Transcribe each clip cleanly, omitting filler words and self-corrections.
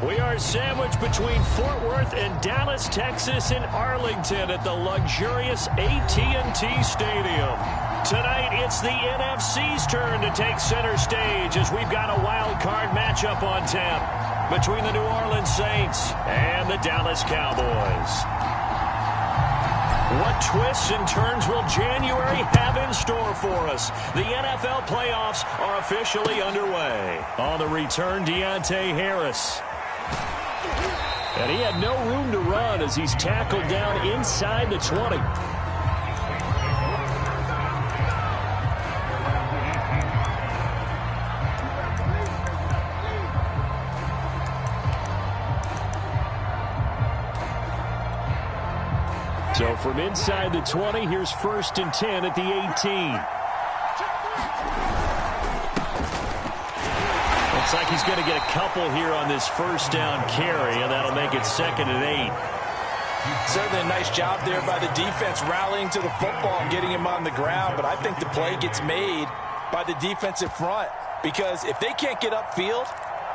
We are sandwiched between Fort Worth and Dallas, Texas, and Arlington at the luxurious AT&T Stadium. Tonight, it's the NFC's turn to take center stage as we've got a wild card matchup on tap between the New Orleans Saints and the Dallas Cowboys. What twists and turns will January have in store for us? The NFL playoffs are officially underway. On the return, Deontay Harris. And he had no room to run as he's tackled down inside the 20. So from inside the 20, here's 1st and 10 at the 18. Looks like he's going to get a couple here on this first down carry, and that'll make it 2nd and 8. Certainly a nice job there by the defense rallying to the football and getting him on the ground, but I think the play gets made by the defensive front because if they can't get upfield,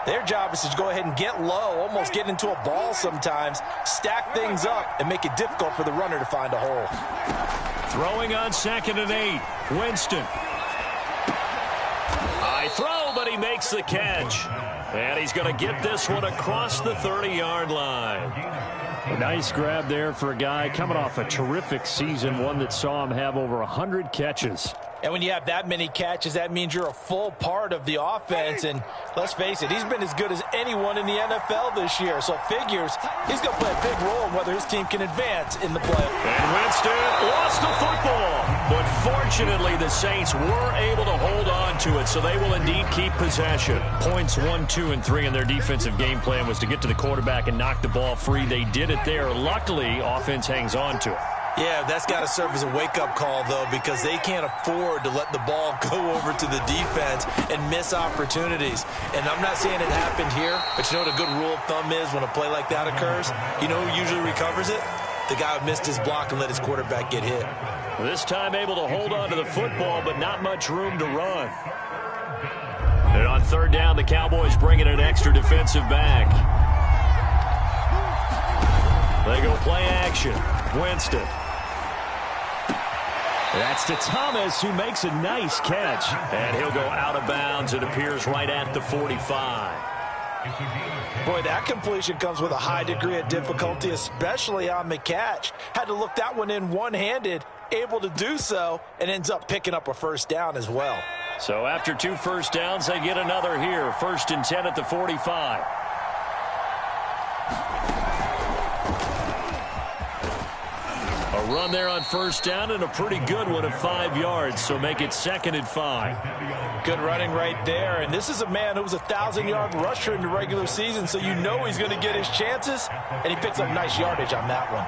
their job is to go ahead and get low, almost get into a ball sometimes, stack things up, and make it difficult for the runner to find a hole. Throwing on 2nd and 8, Winston. High throw, but he makes the catch. And he's going to get this one across the 30-yard line. A nice grab there for a guy coming off a terrific season, one that saw him have over 100 catches. And when you have that many catches, that means you're a full part of the offense. And let's face it, he's been as good as anyone in the NFL this year. So it figures he's going to play a big role in whether his team can advance in the playoffs. And Winston lost the football. But fortunately, the Saints were able to hold on to it, so they will indeed keep possession. Points 1, 2, and 3 in their defensive game plan was to get to the quarterback and knock the ball free. They did it there. Luckily, offense hangs on to it. Yeah, that's got to serve as a wake-up call, though, because they can't afford to let the ball go over to the defense and miss opportunities. And I'm not saying it happened here, but you know what a good rule of thumb is when a play like that occurs? You know who usually recovers it? The guy who missed his block and let his quarterback get hit. This time able to hold on to the football, but not much room to run. And on 3rd down, the Cowboys bring in an extra defensive back. They go play action. Winston. That's to Thomas, who makes a nice catch. And he'll go out of bounds. It appears right at the 45. Boy, that completion comes with a high degree of difficulty, especially on the catch. Had to look that one in one-handed, able to do so, and ends up picking up a 1st down as well. So after 2 first downs, they get another here. 1st and 10 at the 45. A run there on 1st down and a pretty good one of 5 yards, so make it 2nd and 5. Good running right there, and this is a man who was a 1,000-yard rusher in the regular season, so you know he's going to get his chances, and he picks up nice yardage on that one.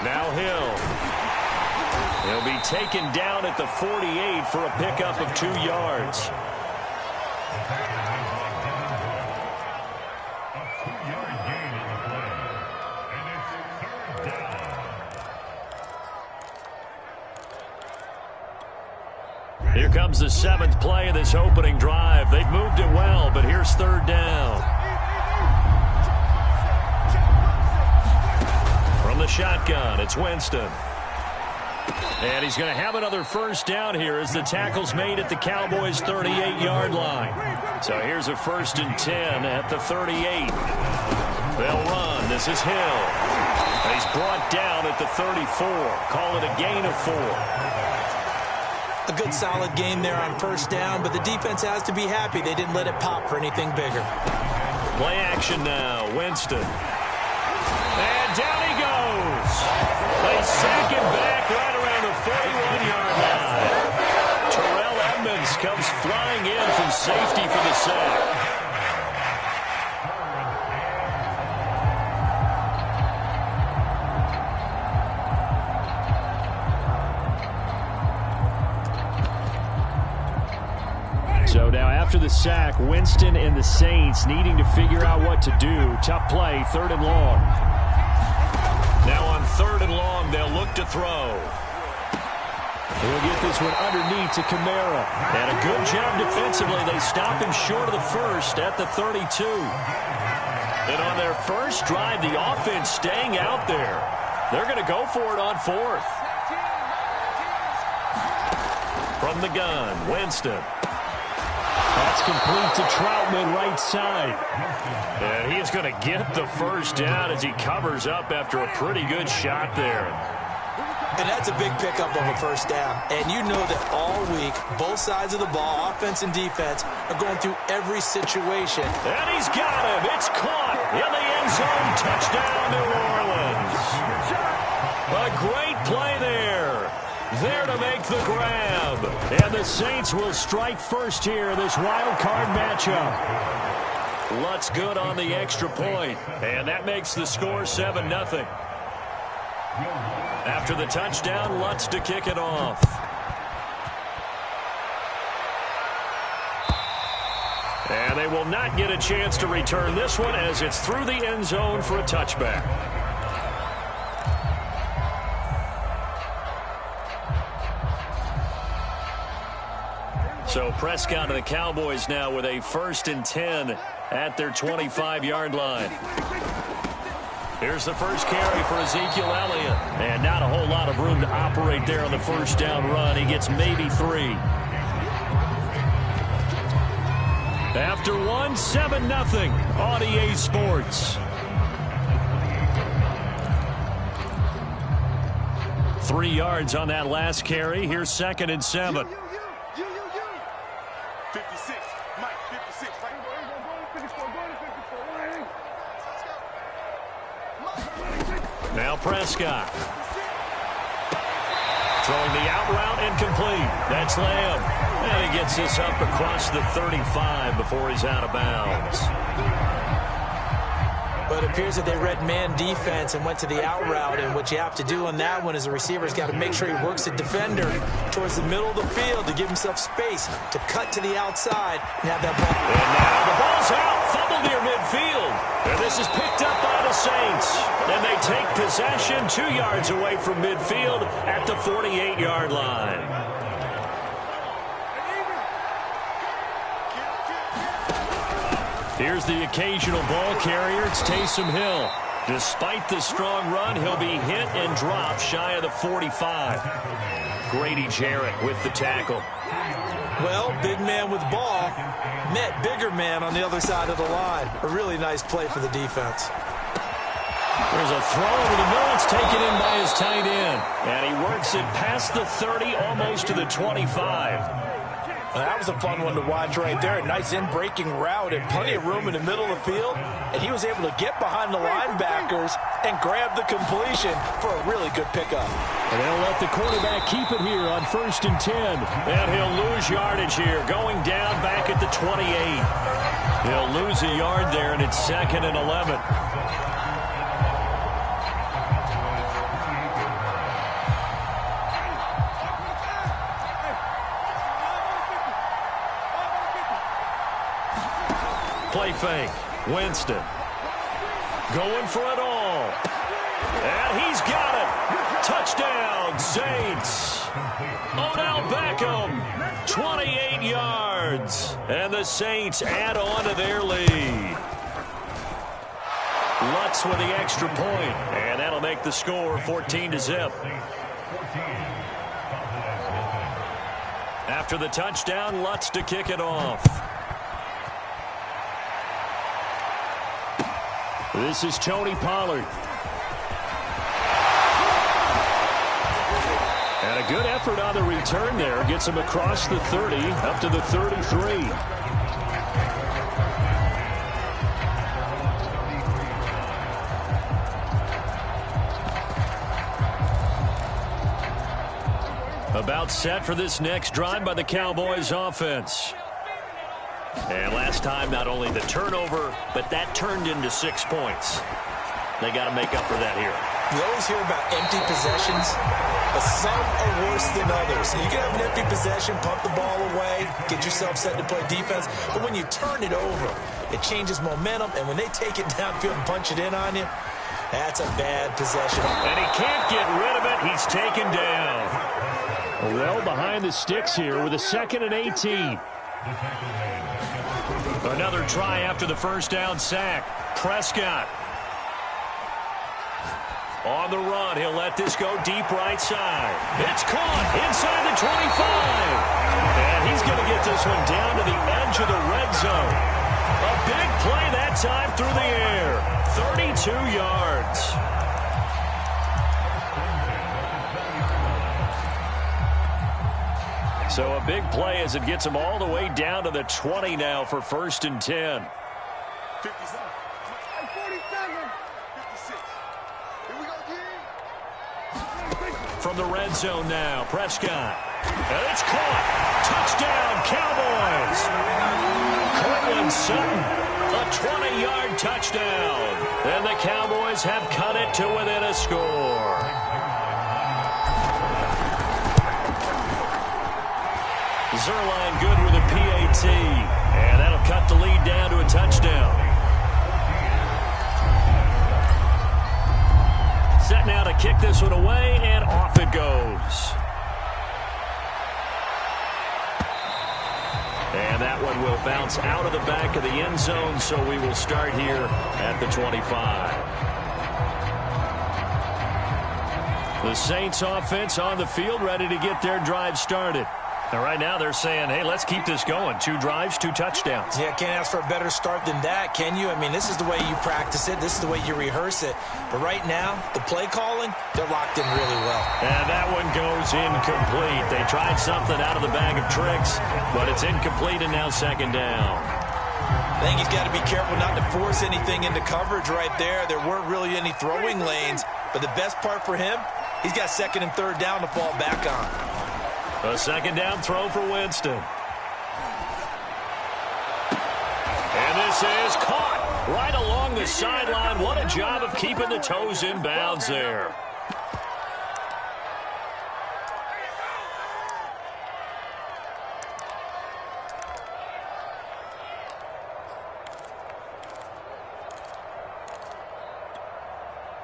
Now Hill. He'll be taken down at the 48 for a pickup of 2 yards. Here comes the 7th play of this opening drive. They've moved it well, but here's 3rd down. From the shotgun, it's Winston. And he's going to have another 1st down here as the tackle's made at the Cowboys' 38-yard line. So here's a 1st and 10 at the 38. They'll run. This is Hill. And he's brought down at the 34. Call it a gain of 4. A good solid gain there on 1st down, but the defense has to be happy they didn't let it pop for anything bigger. Play action now. Winston. And down he goes. They sack him back right around the 41-yard line. Terrell Edmunds comes flying in from safety for the sack. So now after the sack, Winston and the Saints needing to figure out what to do. Tough play, 3rd and long. Now on 3rd and long, they'll look to throw. He'll get this one underneath to Kamara. And a good job defensively. They stop him short of the first at the 32. And on their first drive, the offense staying out there. They're going to go for it on fourth. From the gun, Winston. That's complete to Troutman right side. And he's going to get the first down as he covers up after a pretty good shot there. And that's a big pickup of a first down. And you know that all week, both sides of the ball, offense and defense, are going through every situation. And he's got him. It's caught in the end zone. Touchdown, New Orleans. A great play there. There to make the grab. And the Saints will strike first here in this wild card matchup. Lutz good on the extra point. And that makes the score 7-0. After the touchdown, Lutz to kick it off. And they will not get a chance to return this one as it's through the end zone for a touchback. So Prescott and the Cowboys now with a 1st and 10 at their 25-yard line. Here's the first carry for Ezekiel Elliott. And not a whole lot of room to operate there on the first down run. He gets maybe 3. After 1, 7-0 on EA Sports. 3 yards on that last carry. Here's 2nd and 7. 56, Mike, 56. Now Prescott. Throwing the out route incomplete. That's Lamb. And he gets this up across the 35 before he's out of bounds. But it appears that they read man defense and went to the out route. And what you have to do on that one is the receiver's got to make sure he works the defender towards the middle of the field to give himself space to cut to the outside and have that ball. And now the ball's out. Fumble near midfield. And this is picked up by the Saints. And they take possession 2 yards away from midfield at the 48-yard line. Here's the occasional ball carrier. It's Taysom Hill. Despite the strong run, he'll be hit and dropped shy of the 45. Grady Jarrett with the tackle. Well, big man with ball met bigger man on the other side of the line. A really nice play for the defense. There's a throw over the middle. It's taken in by his tight end. And he works it past the 30, almost to the 25. That was a fun one to watch right there. A nice in-breaking route and plenty of room in the middle of the field. And he was able to get behind the linebackers and grab the completion for a really good pickup. And they'll let the quarterback keep it here on 1st and 10. And he'll lose yardage here, going down back at the 28. He'll lose a yard there, and it's 2nd and 11. Play fake. Winston. Going for it all. And he's got it. Touchdown, Saints. Odell Beckham, 28 yards. And the Saints add on to their lead. Lutz with the extra point. And that'll make the score 14-0. After the touchdown, Lutz to kick it off. This is Tony Pollard. And a good effort on the return there. Gets him across the 30, up to the 33. About set for this next drive by the Cowboys offense. And last time, not only the turnover, but that turned into 6 points. They got to make up for that here. You always hear about empty possessions, but some are worse than others. You can have an empty possession, pump the ball away, get yourself set to play defense, but when you turn it over, it changes momentum, and when they take it downfield and punch it in on you, that's a bad possession. And he can't get rid of it. He's taken down. Well behind the sticks here with a 2nd and 18. Another try after the first down sack. Prescott. On the run, he'll let this go deep right side. It's caught inside the 25. And he's going to get this one down to the edge of the red zone. A big play that time through the air. 32 yards. So a big play as it gets him all the way down to the 20 now for 1st and 10. 57. 47. 56. Here we go, From the red zone now, Prescott. And it's caught. Touchdown, Cowboys. Cortland Sutton, a 20-yard touchdown. And the Cowboys have cut it to within a score. Zuerlein good with a PAT. And that'll cut the lead down to a touchdown. Set now to kick this one away, and off it goes. And that one will bounce out of the back of the end zone, so we will start here at the 25. The Saints offense on the field, ready to get their drive started. And right now they're saying, hey, let's keep this going. 2 drives, 2 touchdowns. Yeah, can't ask for a better start than that, can you? I mean, this is the way you practice it. This is the way you rehearse it. But right now, the play calling, they're locked in really well. And that one goes incomplete. They tried something out of the bag of tricks, but it's incomplete and now 2nd down. I think he's got to be careful not to force anything into coverage right there. There weren't really any throwing lanes. But the best part for him, he's got 2nd and 3rd down to fall back on. A 2nd down throw for Winston. And this is caught right along the sideline. What a job of keeping the toes in bounds there.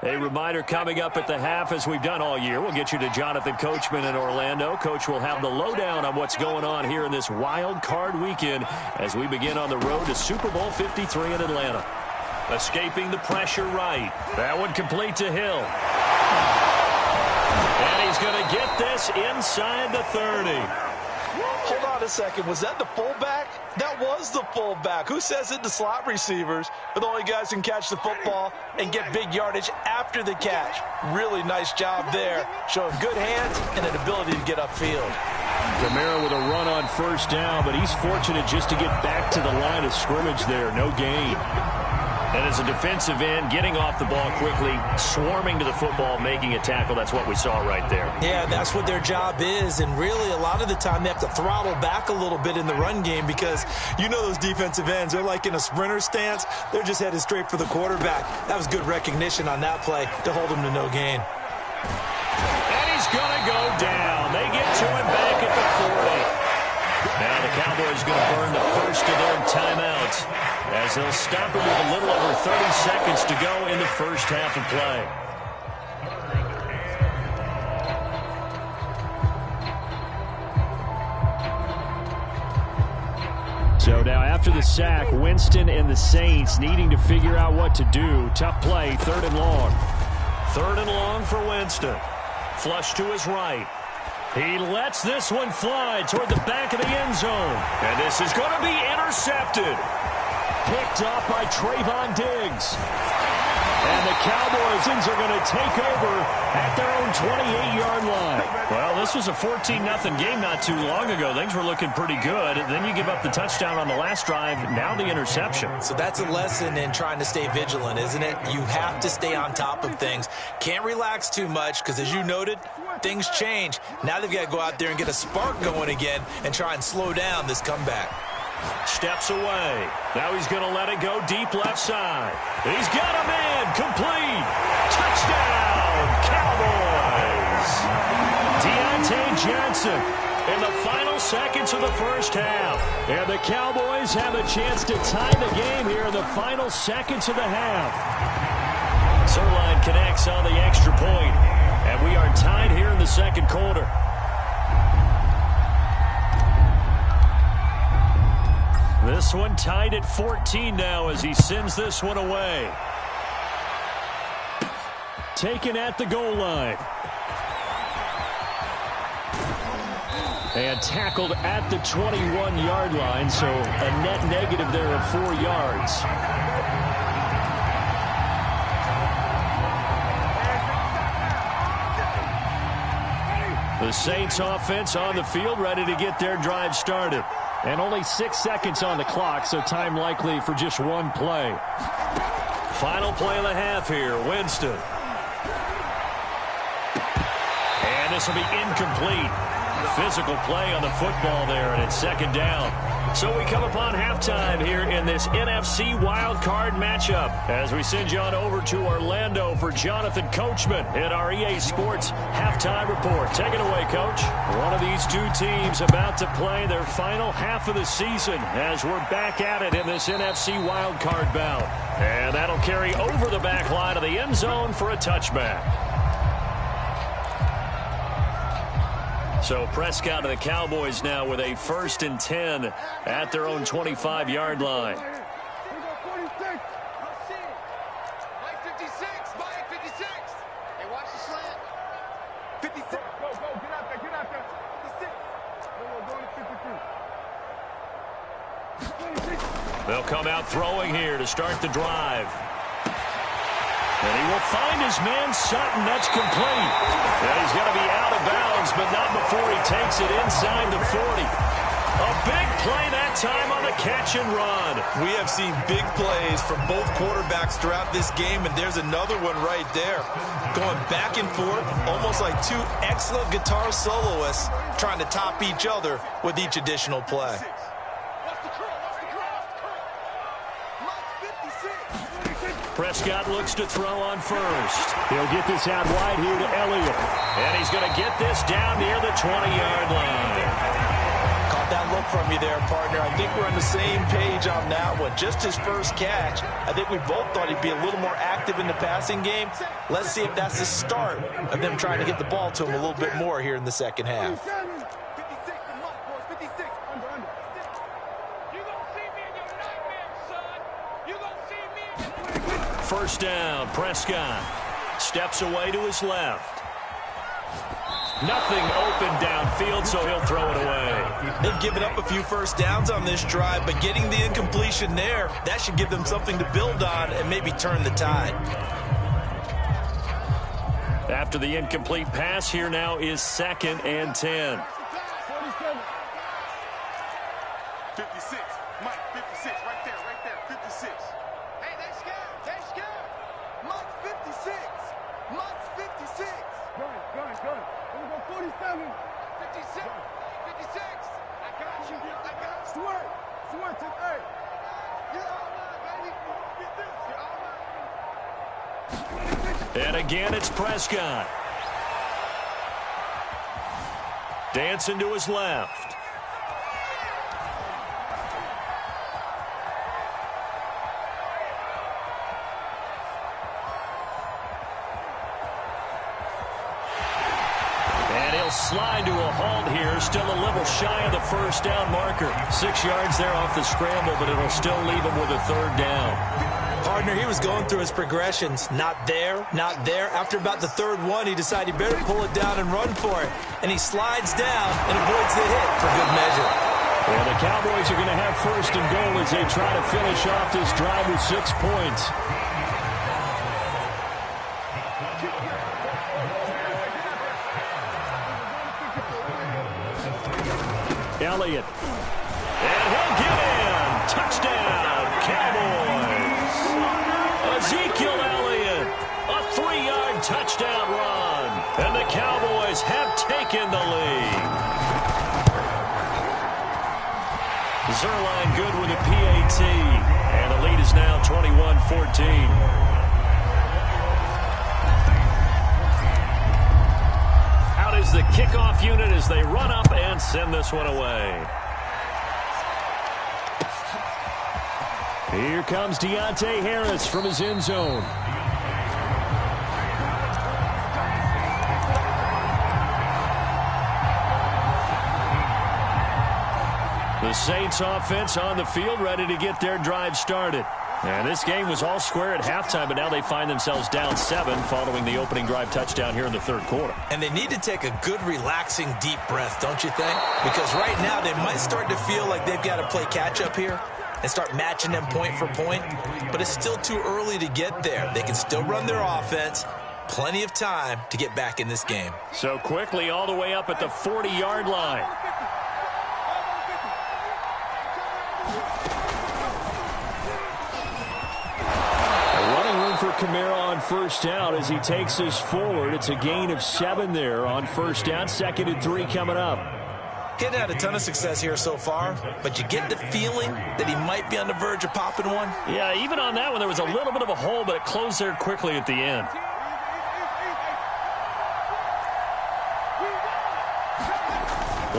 A reminder coming up at the half, as we've done all year. We'll get you to Jonathan Coachman in Orlando. Coach will have the lowdown on what's going on here in this wild card weekend as we begin on the road to Super Bowl 53 in Atlanta. Escaping the pressure right. That one complete to Hill. And he's going to get this inside the 30. Hold on a second. Was that the fullback? That was the fullback. Who says it? The slot receivers are the only guys who can catch the football and get big yardage after the catch. Really nice job there. Showing good hands and an ability to get upfield. Kamara with a run on 1st down, but he's fortunate just to get back to the line of scrimmage there. No gain. And as a defensive end, getting off the ball quickly, swarming to the football, making a tackle. That's what we saw right there. Yeah, that's what their job is. And really, a lot of the time, they have to throttle back a little bit in the run game because you know those defensive ends, they're like in a sprinter stance. They're just headed straight for the quarterback. That was good recognition on that play to hold him to no gain. And he's going to go down. They get to him back at the 40. Now the Cowboys going to burn the first of their timeouts as they'll stop it with a little over 30 seconds to go in the first half of play. So now after the sack, Winston and the Saints needing to figure out what to do. Tough play, 3rd and long. 3rd and long for Winston. Flush to his right. He lets this one fly toward the back of the end zone. And this is going to be intercepted. Picked up by Trayvon Diggs. And the Cowboys are going to take over at their own 28-yard line. Well, this was a 14-0 game not too long ago. Things were looking pretty good. Then you give up the touchdown on the last drive. Now the interception. So that's a lesson in trying to stay vigilant, isn't it? You have to stay on top of things. Can't relax too much because, as you noted, things change. Now they've got to go out there and get a spark going again and try and slow down this comeback. Steps away. Now he's going to let it go deep left side. He's got a man. Complete. Touchdown, Cowboys. Deontay Johnson in the final seconds of the first half. And the Cowboys have a chance to tie the game here in the final seconds of the half. Zuerlein connects on the extra point. And we are tied here in the second quarter. This one tied at 14 now as he sends this one away. Taken at the goal line. And tackled at the 21-yard line, so a net negative there of 4 yards. The Saints offense on the field, ready to get their drive started. And only 6 seconds on the clock, so time likely for just one play. Final play of the half here, Winston. And this will be incomplete. Physical play on the football there, and it's second down. So we come upon halftime here in this NFC Wild Card matchup as we send you on over to Orlando for Jonathan Coachman in our EA Sports Halftime Report. Take it away, Coach. One of these two teams about to play their final half of the season as we're back at it in this NFC Wild Card bout. And that'll carry over the back line of the end zone for a touchback. So Prescott of the Cowboys now with a 1st and 10 at their own 25-yard line. Mike 56, Mike 56. Hey, watch the slant. 56. Go, get out there. 56. Go to 53. They'll come out throwing here to start the drive. And he will find his man Sutton. That's complete. And he's going to be out of bounds, but not before he takes it inside the 40. A big play that time on the catch and run. We have seen big plays from both quarterbacks throughout this game, and there's another one right there. Going back and forth, almost like two excellent guitar soloists trying to top each other with each additional play. Prescott looks to throw on first. He'll get this out wide here to Elliott. And he's going to get this down near the 20-yard line. Caught that look from you there, partner. I think we're on the same page on that one. Just his first catch. I think we both thought he'd be a little more active in the passing game. Let's see if that's the start of them trying to get the ball to him a little bit more here in the second half. First down, Prescott steps away to his left. Nothing open downfield, so he'll throw it away. They've given up a few first downs on this drive, but getting the incompletion there, that should give them something to build on and maybe turn the tide. After the incomplete pass, here now is 2nd and 10. 56, Mike 56, right there, 56. Hey, they scared. Mike 56. Mike's 56. Gun. Here we go, 47. 56. 56. I got you. Swear, hey. You're all mine, baby. Get this. You're all mine. And again, it's Prescott. Dancing to his left. Slide to a halt here, still a little shy of the first down marker. 6 yards there off the scramble, but it'll still leave him with a 3rd down. Partner, he was going through his progressions. Not there. After about the 3rd one, he decided he better pull it down and run for it. And he slides down and avoids the hit for good measure. Well, the Cowboys are going to have 1st and goal as they try to finish off this drive with 6 points. Elliott. And he'll get in. Touchdown, Cowboys. Ezekiel Elliott. A 3-yard touchdown run. And the Cowboys have taken the lead. Zuerlein good with a PAT. And the lead is now 21-14. Is the kickoff unit as they run up and send this one away. Here comes Deontay Harris from his end zone. The The Saints offense on the field, ready to get their drive started. And this game was all square at halftime, but now they find themselves down 7 following the opening drive touchdown here in the third quarter. And they need to take a good, relaxing, deep breath, don't you think? Because right now they might start to feel like they've got to play catch-up here and start matching them point for point. But it's still too early to get there. They can still run their offense. Plenty of time to get back in this game. So quickly all the way up at the 40-yard line. For Kamara on first down as he takes us forward. It's a gain of 7 there on first down. 2nd and 3 coming up. He hadn't had a ton of success here so far, but you get the feeling that he might be on the verge of popping one. Yeah, even on that one, there was a little bit of a hole, but it closed there quickly at the end.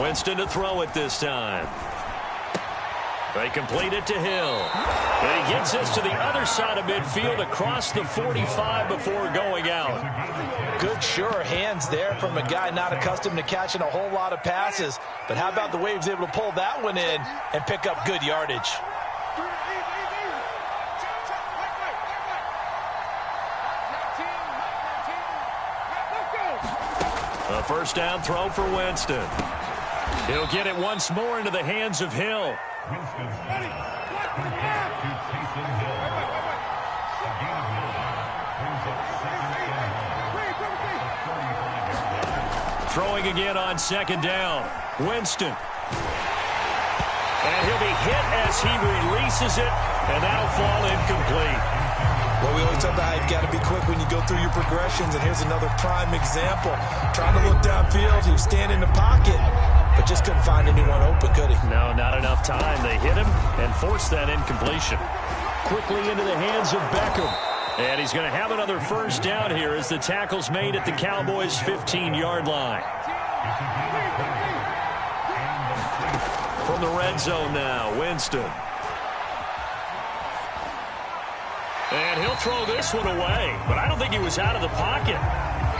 Winston to throw it this time. They complete it to Hill. And he gets this to the other side of midfield across the 45 before going out. Good, sure hands there from a guy not accustomed to catching a whole lot of passes. But how about the way he was able to pull that one in and pick up good yardage? A first down throw for Winston. He'll get it once more into the hands of Hill. Throwing again on second down. Winston. And he'll be hit as he releases it, and that'll fall incomplete. Well, we always talk about how you've got to be quick when you go through your progressions, and here's another prime example. Trying to look downfield, he was standing in the pocket, but just couldn't find anyone open, could he? No, not enough time. They hit him and forced that incompletion. Quickly into the hands of Beckham. And he's going to have another first down here as the tackle's made at the Cowboys' 15-yard line. From the red zone now, Winston. And he'll throw this one away, but I don't think he was out of the pocket.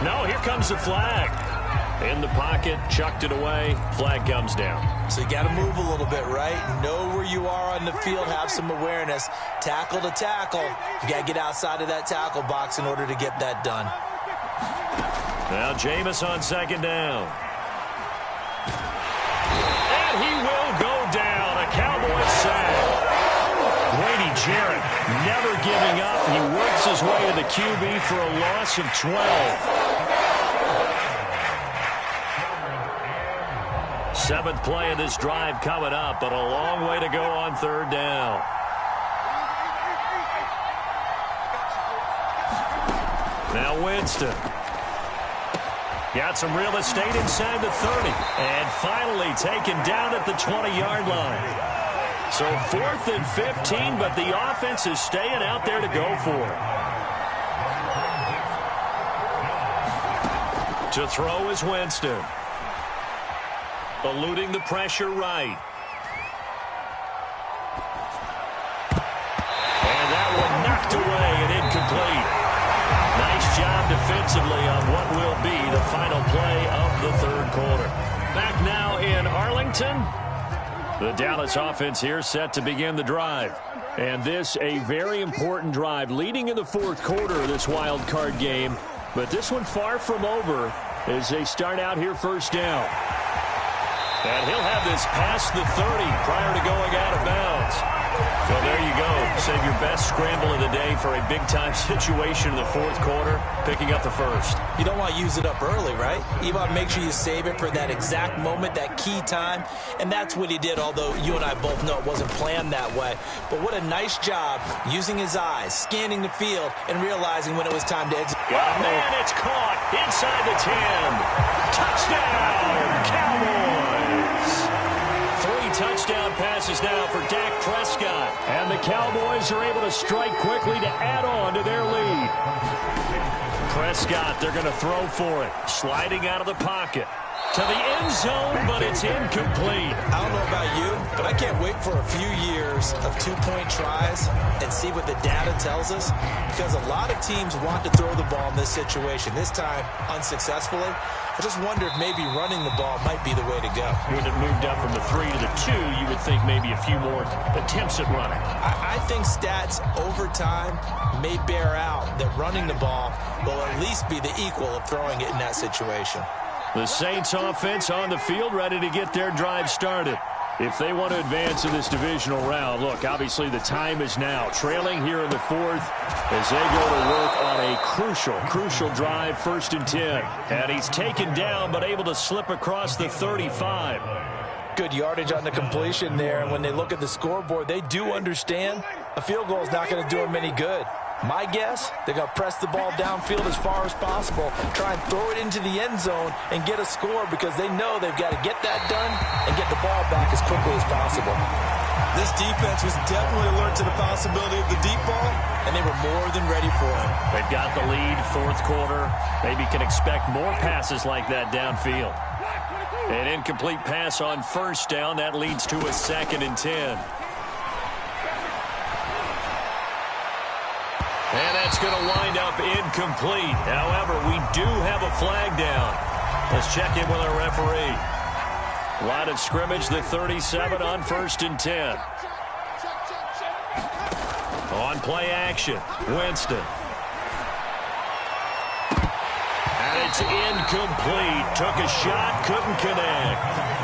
No, here comes the flag. In the pocket, chucked it away, flag comes down. So you got to move a little bit, right? Know where you are on the field, have some awareness. Tackle to tackle. You got to get outside of that tackle box in order to get that done. Now Jameis on second down. And he will go down. A Cowboys sack. Grady Jarrett never giving up. He works his way to the QB for a loss of 12. 7th play of this drive coming up, but a long way to go on third down. Now Winston. Got some real estate inside the 30. And finally taken down at the 20-yard line. So 4th and 15, but the offense is staying out there to go for it. To throw is Winston. Eluding the pressure right. And that one knocked away and incomplete. Nice job defensively on what will be the final play of the third quarter. Back now in Arlington. The Dallas offense here set to begin the drive. And this a very important drive leading in the fourth quarter of this wild card game. But this one far from over as they start out here first down. And he'll have this past the 30 prior to going out of bounds. Well, there you go. Save your best scramble of the day for a big-time situation in the fourth quarter, picking up the first. You don't want to use it up early, right? You want to make sure you save it for that exact moment, that key time. And that's what he did, although you and I both know it wasn't planned that way. But what a nice job using his eyes, scanning the field, and realizing when it was time to exit. Oh, man, it's caught inside the 10. Touchdown, Cowboys! 3 touchdown passes now for Dak Prescott. And the Cowboys are able to strike quickly to add on to their lead. Prescott, they're going to throw for it. Sliding out of the pocket. to the end zone, but it's incomplete. I don't know about you, but I can't wait for a few years of two-point tries and see what the data tells us, because a lot of teams want to throw the ball in this situation, this time unsuccessfully. I just wonder if maybe running the ball might be the way to go. When it moved up from the 3 to the 2, you would think maybe a few more attempts at running. I think stats over time may bear out that running the ball will at least be the equal of throwing it in that situation. The Saints offense on the field, ready to get their drive started. If they want to advance in this divisional round, look, obviously the time is now. Trailing here in the 4th as they go to work on a crucial drive, 1st and 10. And he's taken down but able to slip across the 35. Good yardage on the completion there. And when they look at the scoreboard, they do understand a field goal is not going to do them any good. My guess, they're going to press the ball downfield as far as possible, try and throw it into the end zone and get a score, because they know they've got to get that done and get the ball back as quickly as possible. This defense was definitely alert to the possibility of the deep ball, and they were more than ready for it. They've got the lead, 4th quarter. Maybe can expect more passes like that downfield. An incomplete pass on 1st down. That leads to a 2nd and 10. And that's going to wind up incomplete. However, we do have a flag down. Let's check in with our referee. Line of scrimmage, the 37 on 1st and 10. On play action, Winston. And it's incomplete. Took a shot, couldn't connect.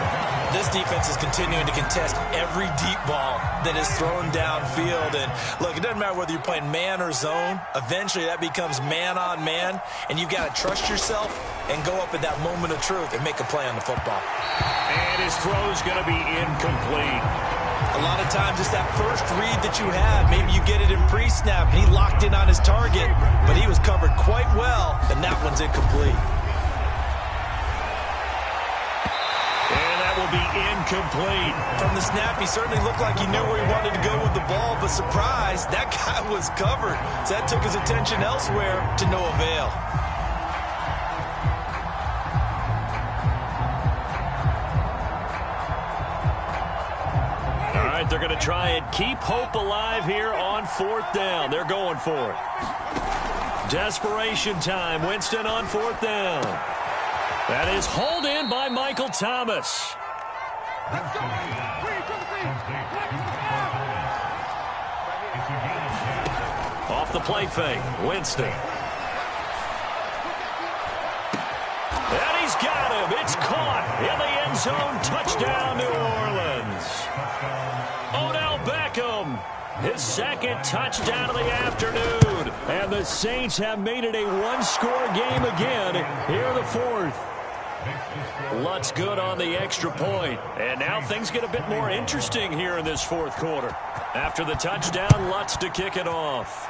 This defense is continuing to contest every deep ball that is thrown downfield. And look, it doesn't matter whether you're playing man or zone. Eventually that becomes man on man, and you've got to trust yourself and go up at that moment of truth and make a play on the football. And his throw's going to be incomplete. A lot of times it's that first read that you had. Maybe you get it in pre-snap, and he locked in on his target, but he was covered quite well, and that one's incomplete. Will be incomplete. From the snap, he certainly looked like he knew where he wanted to go with the ball, but surprise, that guy was covered. So that took his attention elsewhere to no avail. All right, they're going to try and keep hope alive here on 4th down. They're going for it. Desperation time. Winston on 4th down. That is hauled in by Michael Thomas. Off the play fake, Winston. And he's got him. It's caught in the end zone. Touchdown, New Orleans. Odell Beckham, his 2nd touchdown of the afternoon. And the Saints have made it a one-score game again here in the 4th. Lutz good on the extra point. And now things get a bit more interesting here in this 4th quarter. After the touchdown, Lutz to kick it off.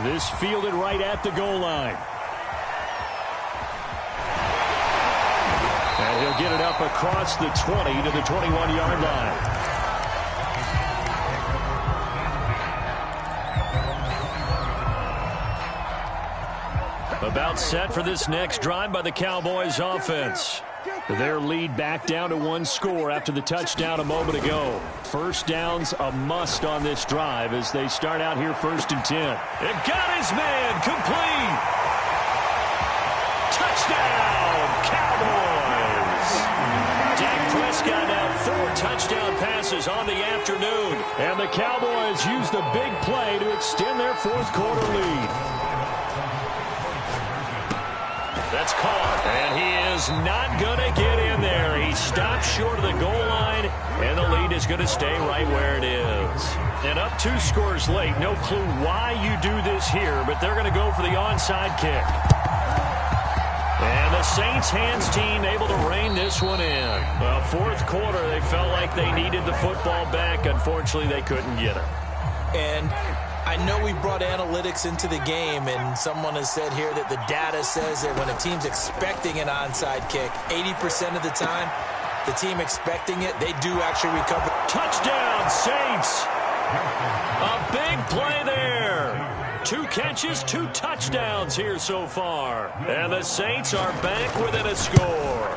This fielded right at the goal line. And he'll get it up across the 20 to the 21-yard line. About set for this next drive by the Cowboys offense. Their lead back down to 1 score after the touchdown a moment ago. 1st down's a must on this drive as they start out here 1st and 10. It got his man complete. Touchdown, Cowboys. Dak Prescott now 4 touchdown passes on the afternoon. And the Cowboys use the big play to extend their 4th quarter lead. That's caught, and he is not going to get in there. He stops short of the goal line, and the lead is going to stay right where it is. And up 2 scores late. No clue why you do this here, but they're going to go for the onside kick. And the Saints hands team able to rein this one in. Well, 4th quarter, they felt like they needed the football back. Unfortunately, they couldn't get it. And I know we brought analytics into the game, and someone has said here that the data says that when a team's expecting an onside kick, 80% of the time, the team expecting it, they do actually recover. Touchdown, Saints! A big play there. 2 catches, 2 touchdowns here so far. And the Saints are back within a score.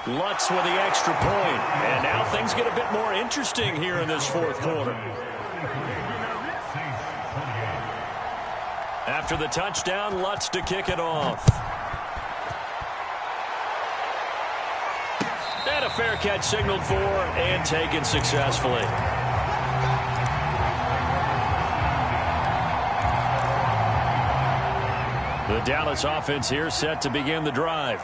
Lutz with the extra point. And now things get a bit more interesting here in this fourth quarter. After the touchdown, Lutz to kick it off. And a fair catch signaled for and taken successfully. The Dallas offense here set to begin the drive.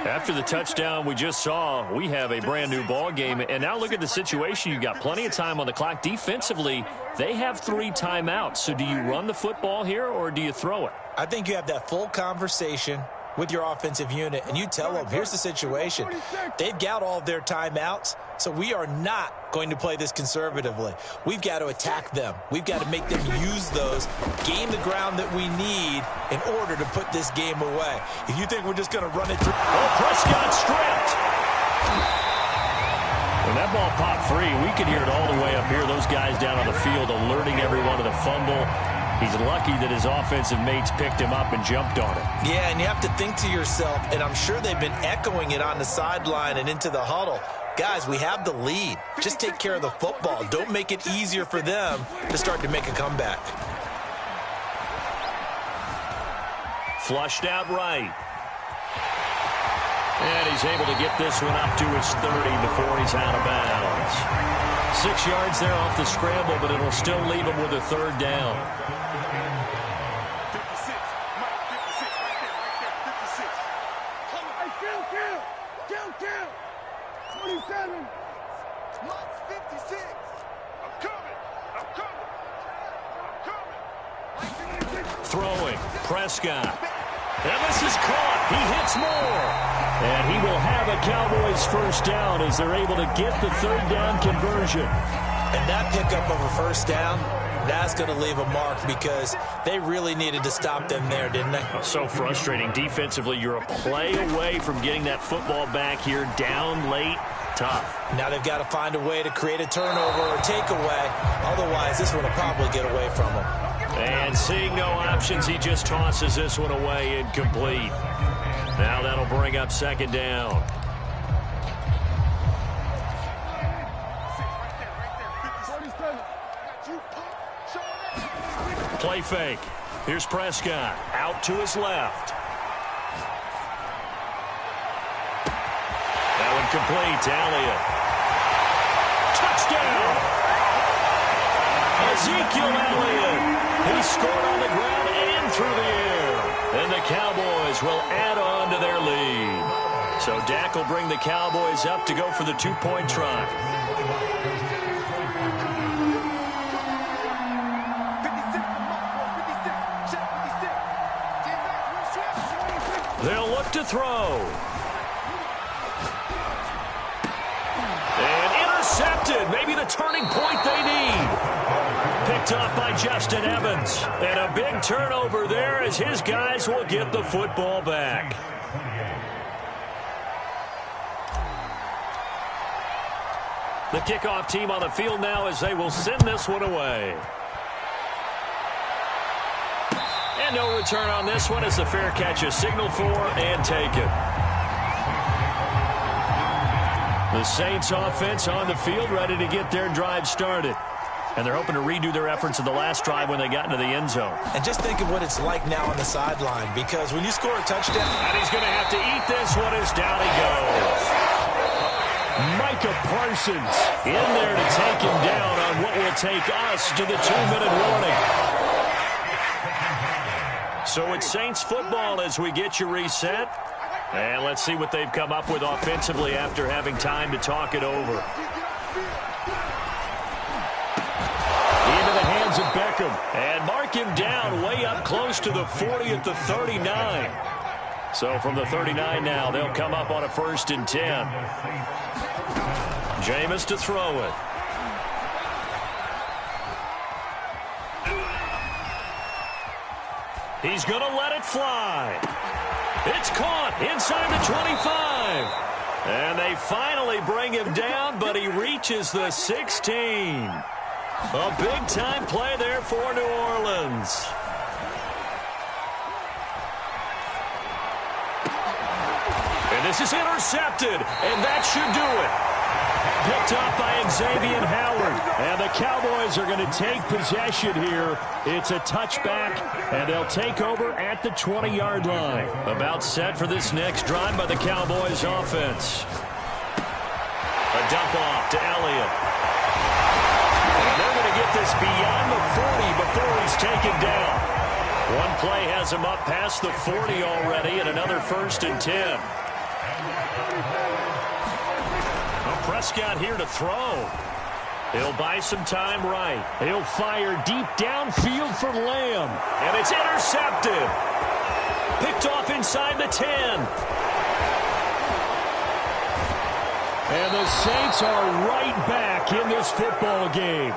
After the touchdown we just saw, we have a brand new ball game. And now look at the situation. You've got plenty of time on the clock. Defensively, they have 3 timeouts. So do you run the football here or do you throw it? I think you have that full conversation with your offensive unit, and you tell them, here's the situation. They've got all of their timeouts, so we are not going to play this conservatively. We've got to attack them. We've got to make them use those, gain the ground that we need in order to put this game away. If you think we're just going to run it through... Oh, Prescott stripped. When that ball popped free, we could hear it all the way up here. Those guys down on the field alerting everyone to the fumble. He's lucky that his offensive mates picked him up and jumped on it. Yeah, and you have to think to yourself, and I'm sure they've been echoing it on the sideline and into the huddle. Guys, we have the lead. Just take care of the football. Don't make it easier for them to start to make a comeback. Flushed out right. And he's able to get this one up to his 30 before he's out of bounds. 6 yards there off the scramble, but it'll still leave him with a 3rd down. 56. Mike, 56. Right there, right there. 56. Hey, kill. 27. Mike's 56. I'm coming. Throwing. Prescott. And this is caught. He hits more. And he will have a Cowboys 1st down as they're able to get the 3rd down conversion. And that pickup of a 1st down, that's going to leave a mark because they really needed to stop them there, didn't they? So frustrating. Defensively, you're a play away from getting that football back here down late. Tough. Now they've got to find a way to create a turnover or takeaway. Otherwise, this one will probably get away from them. And seeing no options, he just tosses this one away incomplete. Now that'll bring up 2nd down. Play fake. Here's Prescott. Out to his left. That one complete to Elliott. Touchdown! Ezekiel Elliott. He scored on the ground and through the air. And the Cowboys will add on to their lead. So Dak will bring the Cowboys up to go for the 2-point try. They'll look to throw. And intercepted. Maybe the turning point they need. Picked up by Justin Evans. And a big turnover there as his guys will get the football back. The kickoff team on the field now as they will send this one away. And no return on this one as the fair catch is signaled for and taken. The Saints offense on the field ready to get their drive started. And they're hoping to redo their efforts in the last drive when they got into the end zone. And just think of what it's like now on the sideline, because when you score a touchdown... And he's going to have to eat this one as down he goes. Micah Parsons in there to take him down on what will take us to the 2-minute warning. So it's Saints football as we get you reset. And let's see what they've come up with offensively after having time to talk it over. Into the hands of Beckham. And mark him down way up close to the 40 at the 39. So from the 39 now, they'll come up on a 1st and 10. Jameis to throw it. He's going to let it fly. It's caught inside the 25. And they finally bring him down, but he reaches the 16. A big-time play there for New Orleans. And this is intercepted, and that should do it. Picked up by Xavier Howard. And the Cowboys are going to take possession here. It's a touchback, and they'll take over at the 20-yard line. About set for this next drive by the Cowboys offense. A dump off to Elliott. And they're going to get this beyond the 40 before he's taken down. One play has him up past the 40 already, and another 1st and 10. Well, Prescott here to throw. He'll buy some time right. He'll fire deep downfield for Lamb. And it's intercepted. Picked off inside the 10. And the Saints are right back in this football game.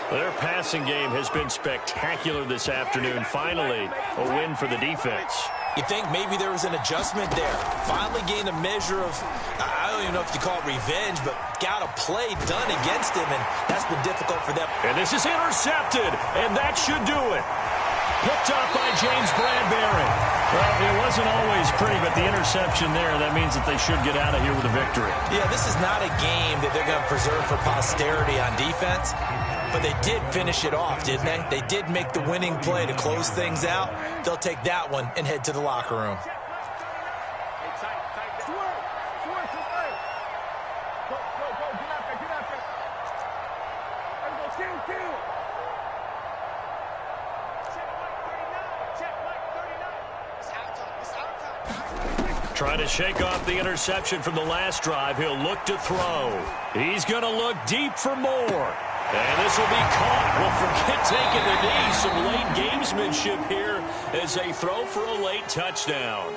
Their passing game has been spectacular this afternoon. Finally, a win for the defense. You think maybe there was an adjustment there. Finally gained a measure of, I don't even know if you call it revenge, but got a play done against him, and that's been difficult for them. And this is intercepted, and that should do it. Picked up by James Bradbury. Well, it wasn't always pretty, but the interception there, that means that they should get out of here with a victory. Yeah, this is not a game that they're going to preserve for posterity on defense, but they did finish it off, didn't they? They did make the winning play to close things out. They'll take that one and head to the locker room. Trying to shake off the interception from the last drive. He'll look to throw. He's going to look deep for more. And this will be caught. Well, forget taking the knee. Some late gamesmanship here as they throw for a late touchdown.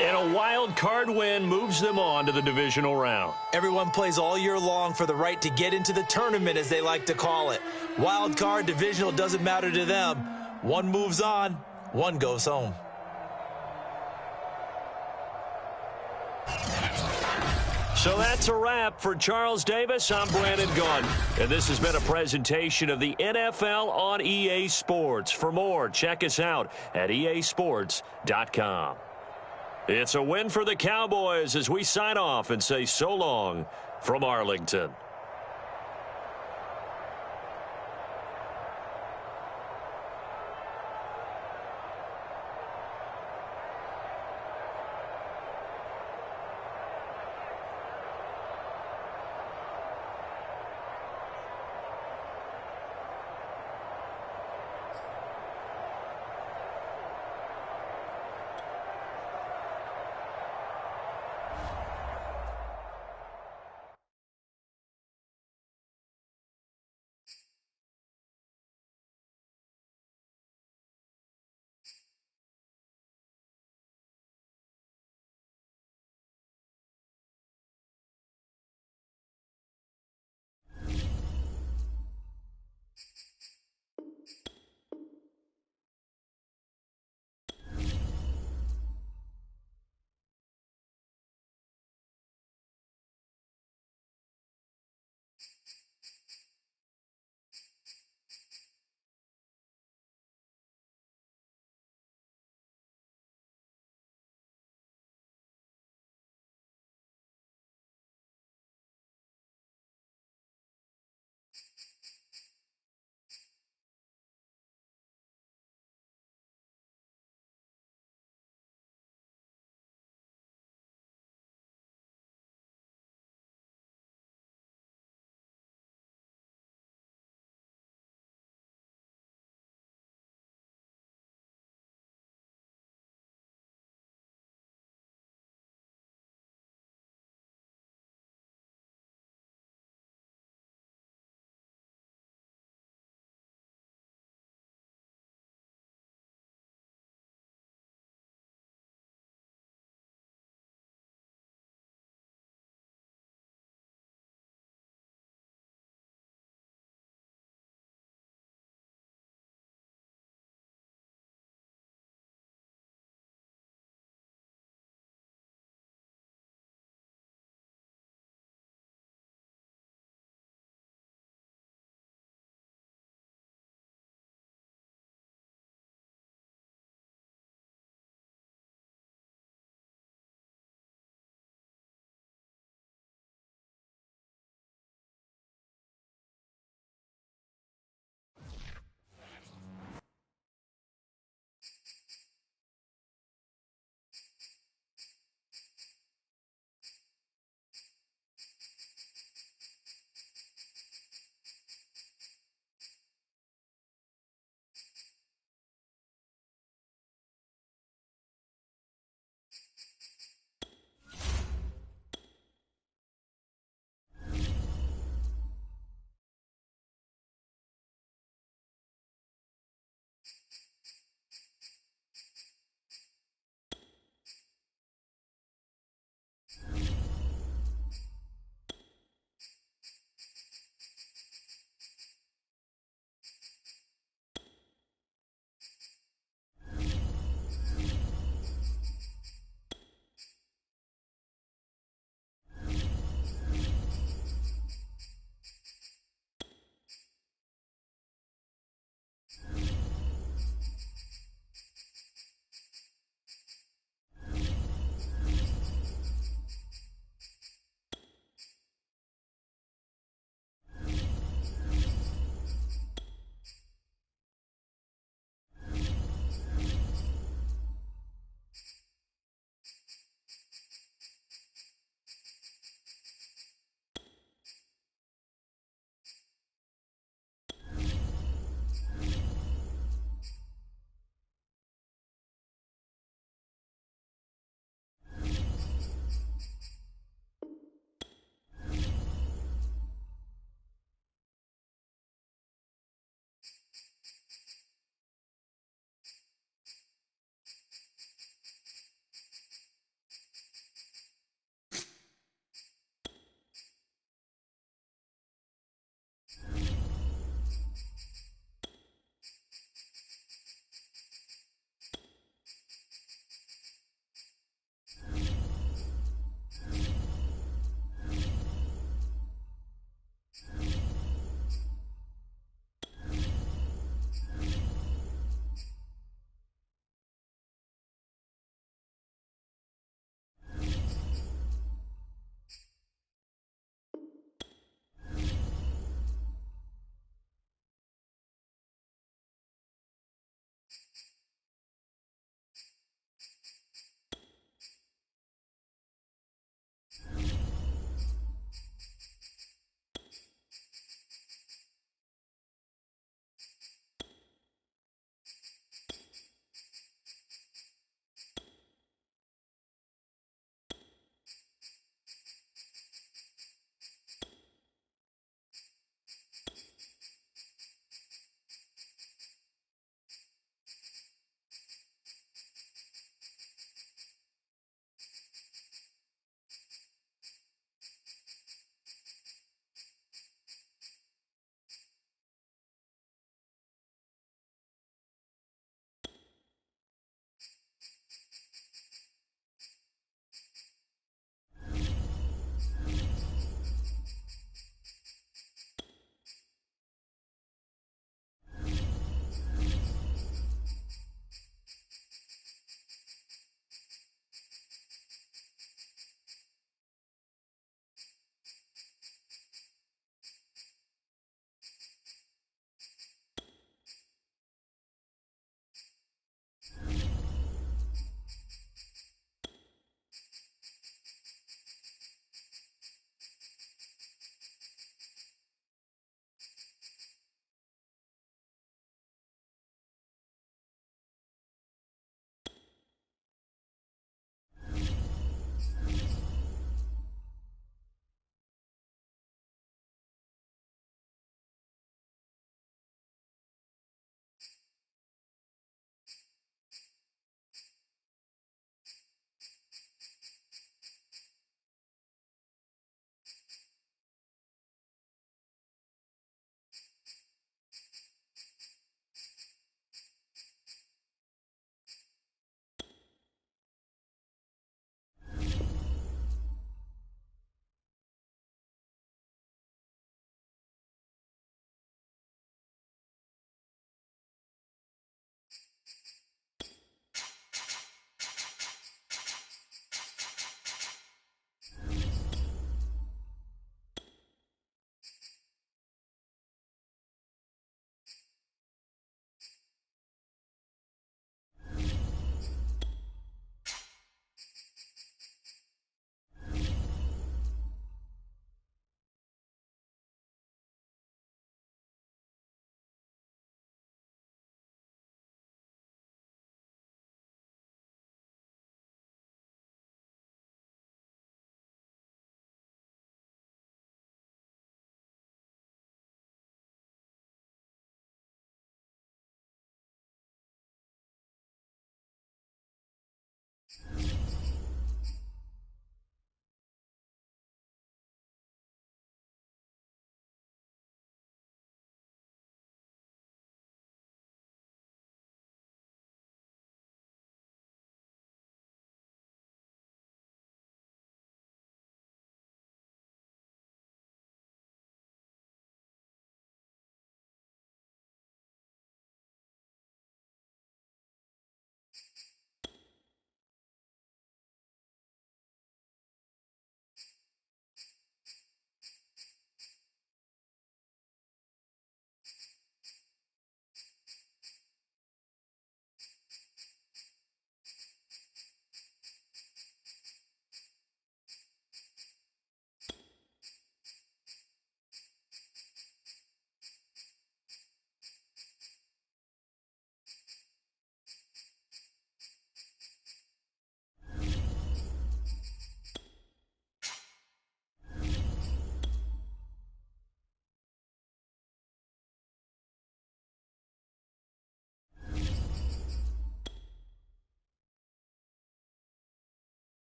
And a wild card win moves them on to the divisional round. Everyone plays all year long for the right to get into the tournament, as they like to call it. Wild card, divisional, doesn't matter to them. One moves on, one goes home. So that's a wrap. For Charles Davis, I'm Brandon Gaudin. And this has been a presentation of the NFL on EA Sports. For more, check us out at easports.com. It's a win for the Cowboys as we sign off and say so long from Arlington.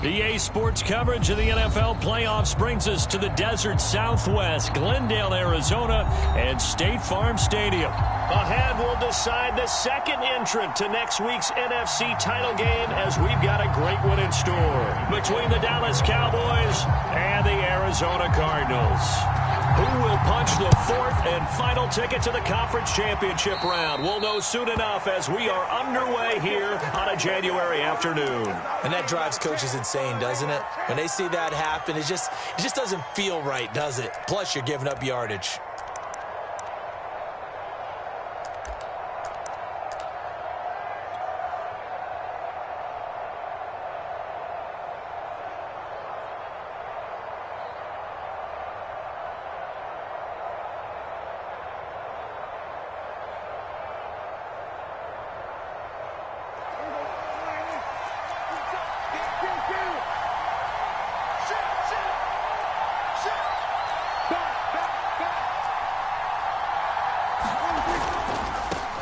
EA Sports coverage of the NFL playoffs brings us to the desert Southwest, Glendale, Arizona, and State Farm Stadium. Ahead, we'll decide the second entrant to next week's NFC title game as we've got a great one in store between the Dallas Cowboys and the Arizona Cardinals. Who will punch the fourth and final ticket to the conference championship round? We'll know soon enough as we are underway here on a January afternoon. And that drives coaches insane, doesn't it? When they see that happen, it just doesn't feel right, does it? Plus, you're giving up yardage.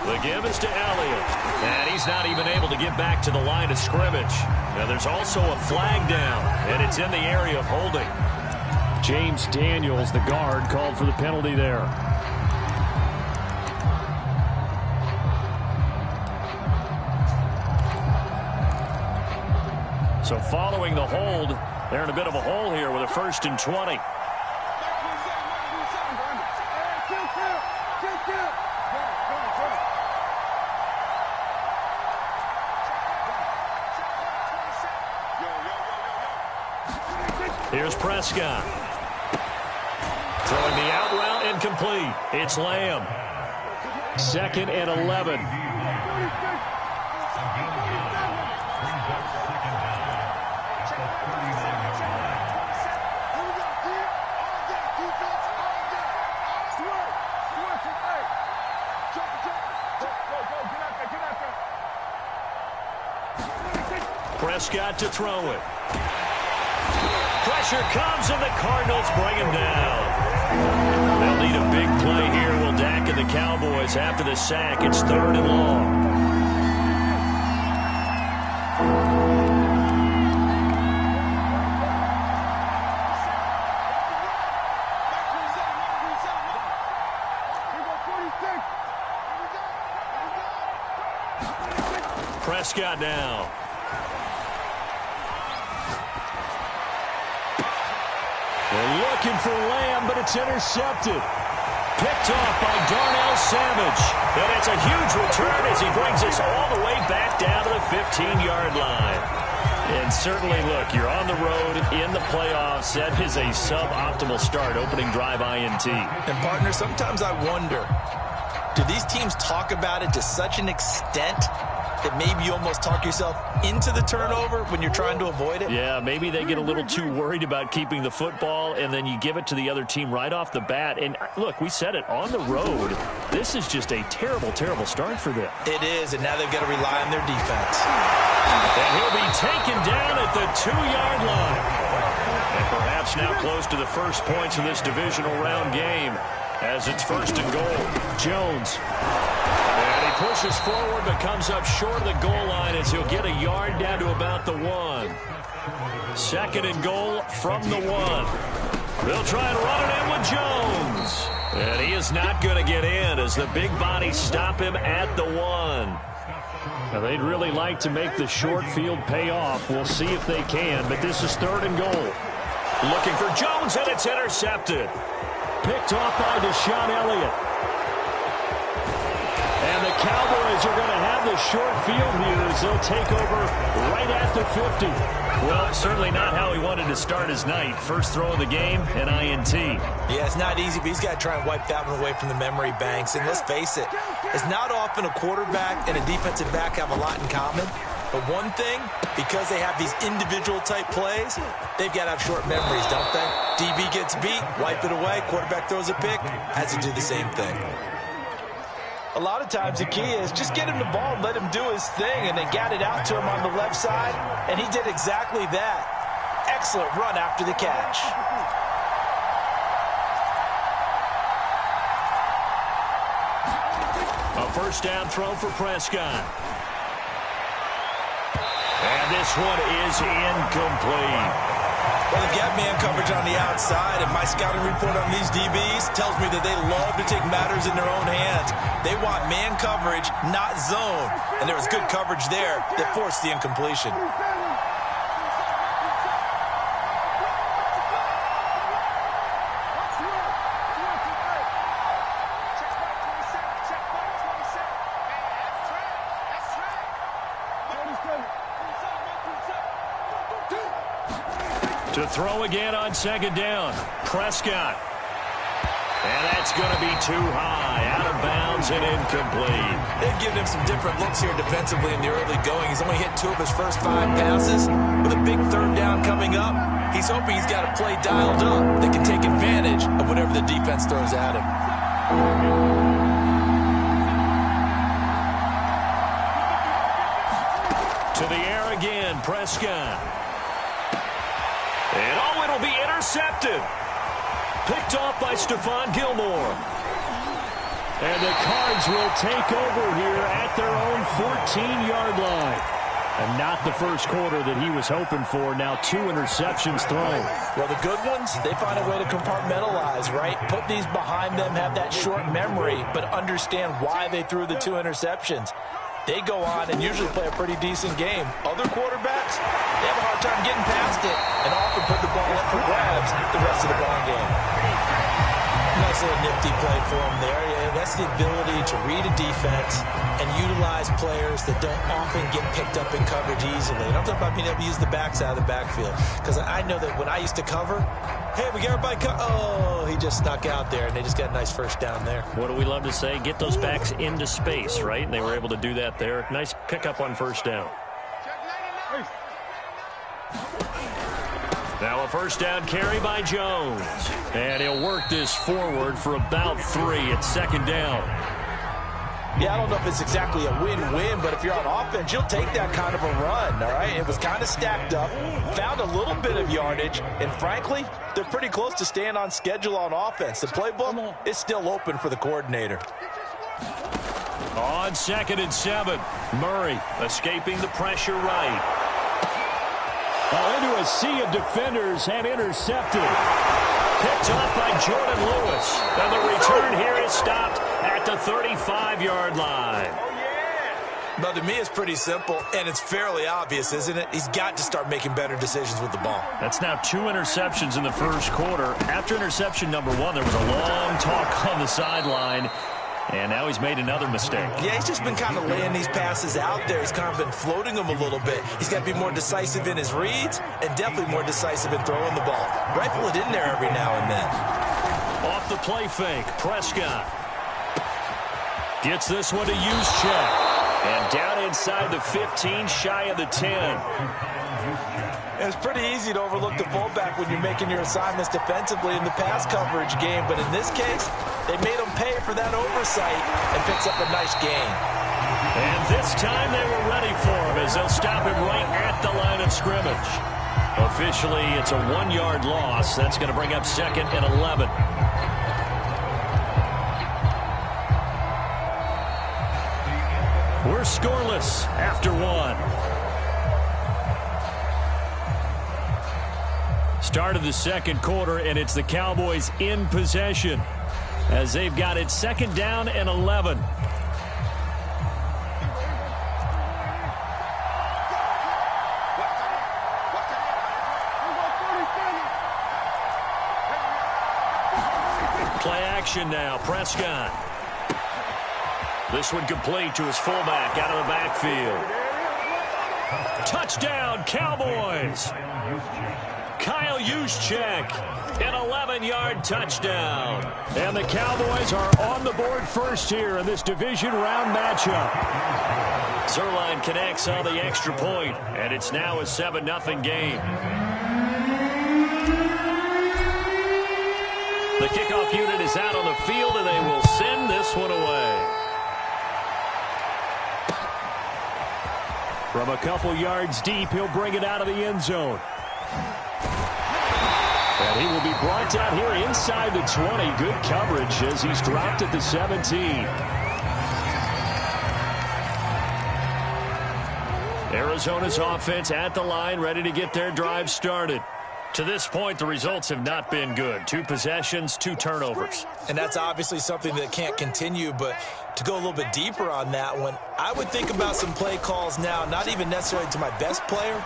The give is to Elliott, and he's not even able to get back to the line of scrimmage. Now there's also a flag down, and it's in the area of holding. James Daniels, the guard, called for the penalty there. So following the hold, they're in a bit of a hole here with a 1st and 20. Here's Prescott. Throwing the out route incomplete. It's Lamb. 2nd and 11. Prescott to throw it. Pressure comes, and the Cardinals bring him down. They'll need a big play here. Will Dak and the Cowboys after the sack. It's 3rd and long. Prescott now. They're looking for Lamb, but it's intercepted. Picked off by Darnell Savage. And it's a huge return as he brings us all the way back down to the 15-yard line. And certainly, look, you're on the road in the playoffs. That is a suboptimal start, opening drive INT. And, partner, sometimes I wonder, do these teams talk about it to such an extent that maybe you almost talk yourself into the turnover when you're trying to avoid it? Yeah, maybe they get a little too worried about keeping the football, and then you give it to the other team right off the bat. And, look, we said it, on the road, this is just a terrible, terrible start for them. It is, and now they've got to rely on their defense. And he'll be taken down at the 2-yard line. And perhaps now close to the first points of this divisional round game as it's 1st and goal. Jones. And he pushes forward but comes up short of the goal line as he'll get a yard down to about the 1. 2nd and goal from the 1. They'll try and run it in with Jones. And he is not going to get in as the big bodies stop him at the 1. Now, they'd really like to make the short field pay off. We'll see if they can, but this is 3rd and goal. Looking for Jones, and it's intercepted. Picked off by Deshaun Elliott. And the Cowboys are going to have the short field here as they'll take over right at the 50. Well, certainly not how he wanted to start his night. First throw of the game, an INT. Yeah, it's not easy, but he's got to try and wipe that one away from the memory banks. And let's face it, it's not often a quarterback and a defensive back have a lot in common. But one thing, because they have these individual type plays, they've got to have short memories, don't they? DB gets beat, wipe it away, quarterback throws a pick, has to do the same thing. A lot of times the key is just get him the ball and let him do his thing, and they got it out to him on the left side, and he did exactly that. Excellent run after the catch. A first down throw for Prescott. And this one is incomplete. Well, the gap man coverage on the outside, and my scouting report on these DBs tells me that they love to take matters in their own hands. They want man coverage, not zone. And there was good coverage there that forced the incompletion. To throw again on second down. Prescott. And that's going to be too high. Out of bounds and incomplete. They've given him some different looks here defensively in the early going. He's only hit 2 of his first 5 passes. With a big third down coming up, he's hoping he's got a play dialed up that can take advantage of whatever the defense throws at him. To the air again, Prescott. And oh, it'll be intercepted. Picked off by Stephon Gilmore. And the Cards will take over here at their own 14-yard line. And not the first quarter that he was hoping for. Now 2 interceptions thrown. Well, the good ones, they find a way to compartmentalize, right? Put these behind them, have that short memory, but understand why they threw the 2 interceptions. They go on and usually play a pretty decent game. Other quarterbacks, they have a hard time getting past it and often put the ball up for grabs the rest of the ball game. Nice little nifty play for him there. Yeah, that's the ability to read a defense and utilize players that don't often get picked up in coverage easily. And I'm talking about being able to use the backs out of the backfield. Because I know that when I used to cover, hey, we got everybody oh, he just snuck out there, and they just got a nice first down there. What do we love to say? Get those backs into space, right? And they were able to do that there. Nice pickup on first down. Now a first down carry by Jones. And he'll work this forward for about 3 at second down. Yeah, I don't know if it's exactly a win-win, but if you're on offense, you'll take that kind of a run, all right? It was kind of stacked up, found a little bit of yardage, and frankly, they're pretty close to staying on schedule on offense. The playbook is still open for the coordinator. On 2nd and 7, Murray escaping the pressure right. Into a sea of defenders and intercepted. Picked off by Jordan Lewis. And the return here is stopped at the 35-yard line. But to me, it's pretty simple, and it's fairly obvious, isn't it? He's got to start making better decisions with the ball. That's now 2 interceptions in the first quarter. After interception number 1, there was a long talk on the sideline. And now he's made another mistake. Yeah, he's just been kind of laying these passes out there. He's kind of been floating them a little bit. He's got to be more decisive in his reads and definitely more decisive in throwing the ball. Rifle it in there every now and then. Off the play fake, Prescott. Gets this one to Juszczyk. And down inside the 15, shy of the 10. It's pretty easy to overlook the fullback when you're making your assignments defensively in the pass coverage game. But in this case, they made him pay for that oversight and picks up a nice gain. And this time they were ready for him as they'll stop him right at the line of scrimmage. Officially, it's a 1-yard loss. That's going to bring up 2nd and 11. We're scoreless after 1. Start of the second quarter, and it's the Cowboys in possession as they've got it 2nd down and 11. Play action now, Prescott. This one complete to his fullback out of the backfield. Touchdown, Cowboys! Kyle Juszczyk, an 11-yard touchdown. And the Cowboys are on the board first here in this division round matchup. Zuerlein connects on the extra point, and it's now a 7-0 game. The kickoff unit is out on the field, and they will send this one away. From a couple yards deep, he'll bring it out of the end zone. And he will be brought down here inside the 20. Good coverage as he's dropped at the 17. Arizona's offense at the line, ready to get their drive started. To this point, the results have not been good. 2 possessions, 2 turnovers. And that's obviously something that can't continue, but to go a little bit deeper on that one, I would think about some play calls now, not even necessarily to my best player,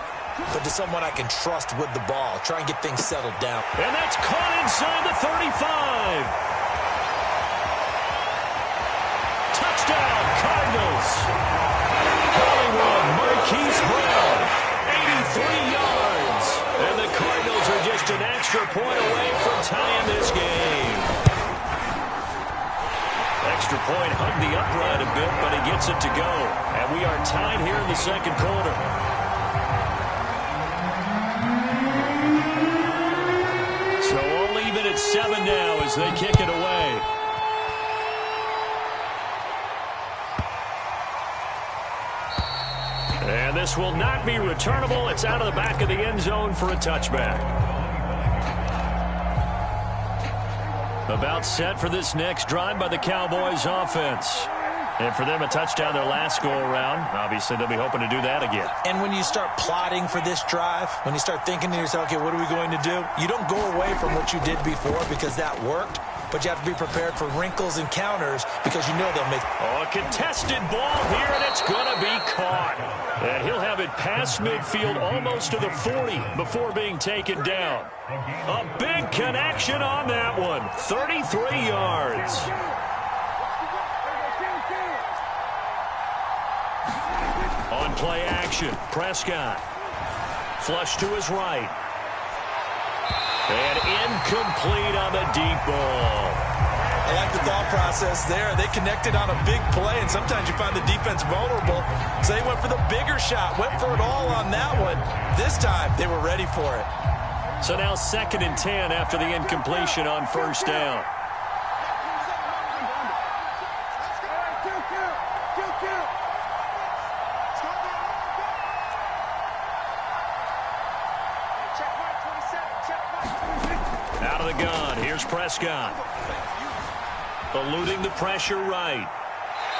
but to someone I can trust with the ball. Try and get things settled down. And that's caught inside the 35. Touchdown, Cardinals. Hollywood Marquise Brown, 83 yards. And the Cardinals are just an extra point away from tying this game. Extra point hugged the upright a bit, but he gets it to go. And we are tied here in the second quarter. So all even at 7 now as they kick it away. And this will not be returnable. It's out of the back of the end zone for a touchback. About set for this next drive by the Cowboys offense. And for them, a touchdown their last go-around. Obviously, they'll be hoping to do that again. And when you start plotting for this drive, when you start thinking to yourself, okay, what are we going to do? You don't go away from what you did before because that worked. But you have to be prepared for wrinkles and counters because you know they'll make. Oh, a contested ball here, and it's going to be caught. And he'll have it past midfield almost to the 40 before being taken down. A big connection on that one. 33 yards. On play action, Prescott. Flush to his right. And incomplete on the deep ball. I like the thought process there. They connected on a big play, and sometimes you find the defense vulnerable. So they went for the bigger shot, went for it all on that one. This time, they were ready for it. So now 2nd and 10 after the incompletion on first down. Out of the gun, here's Prescott. Eluding the pressure right.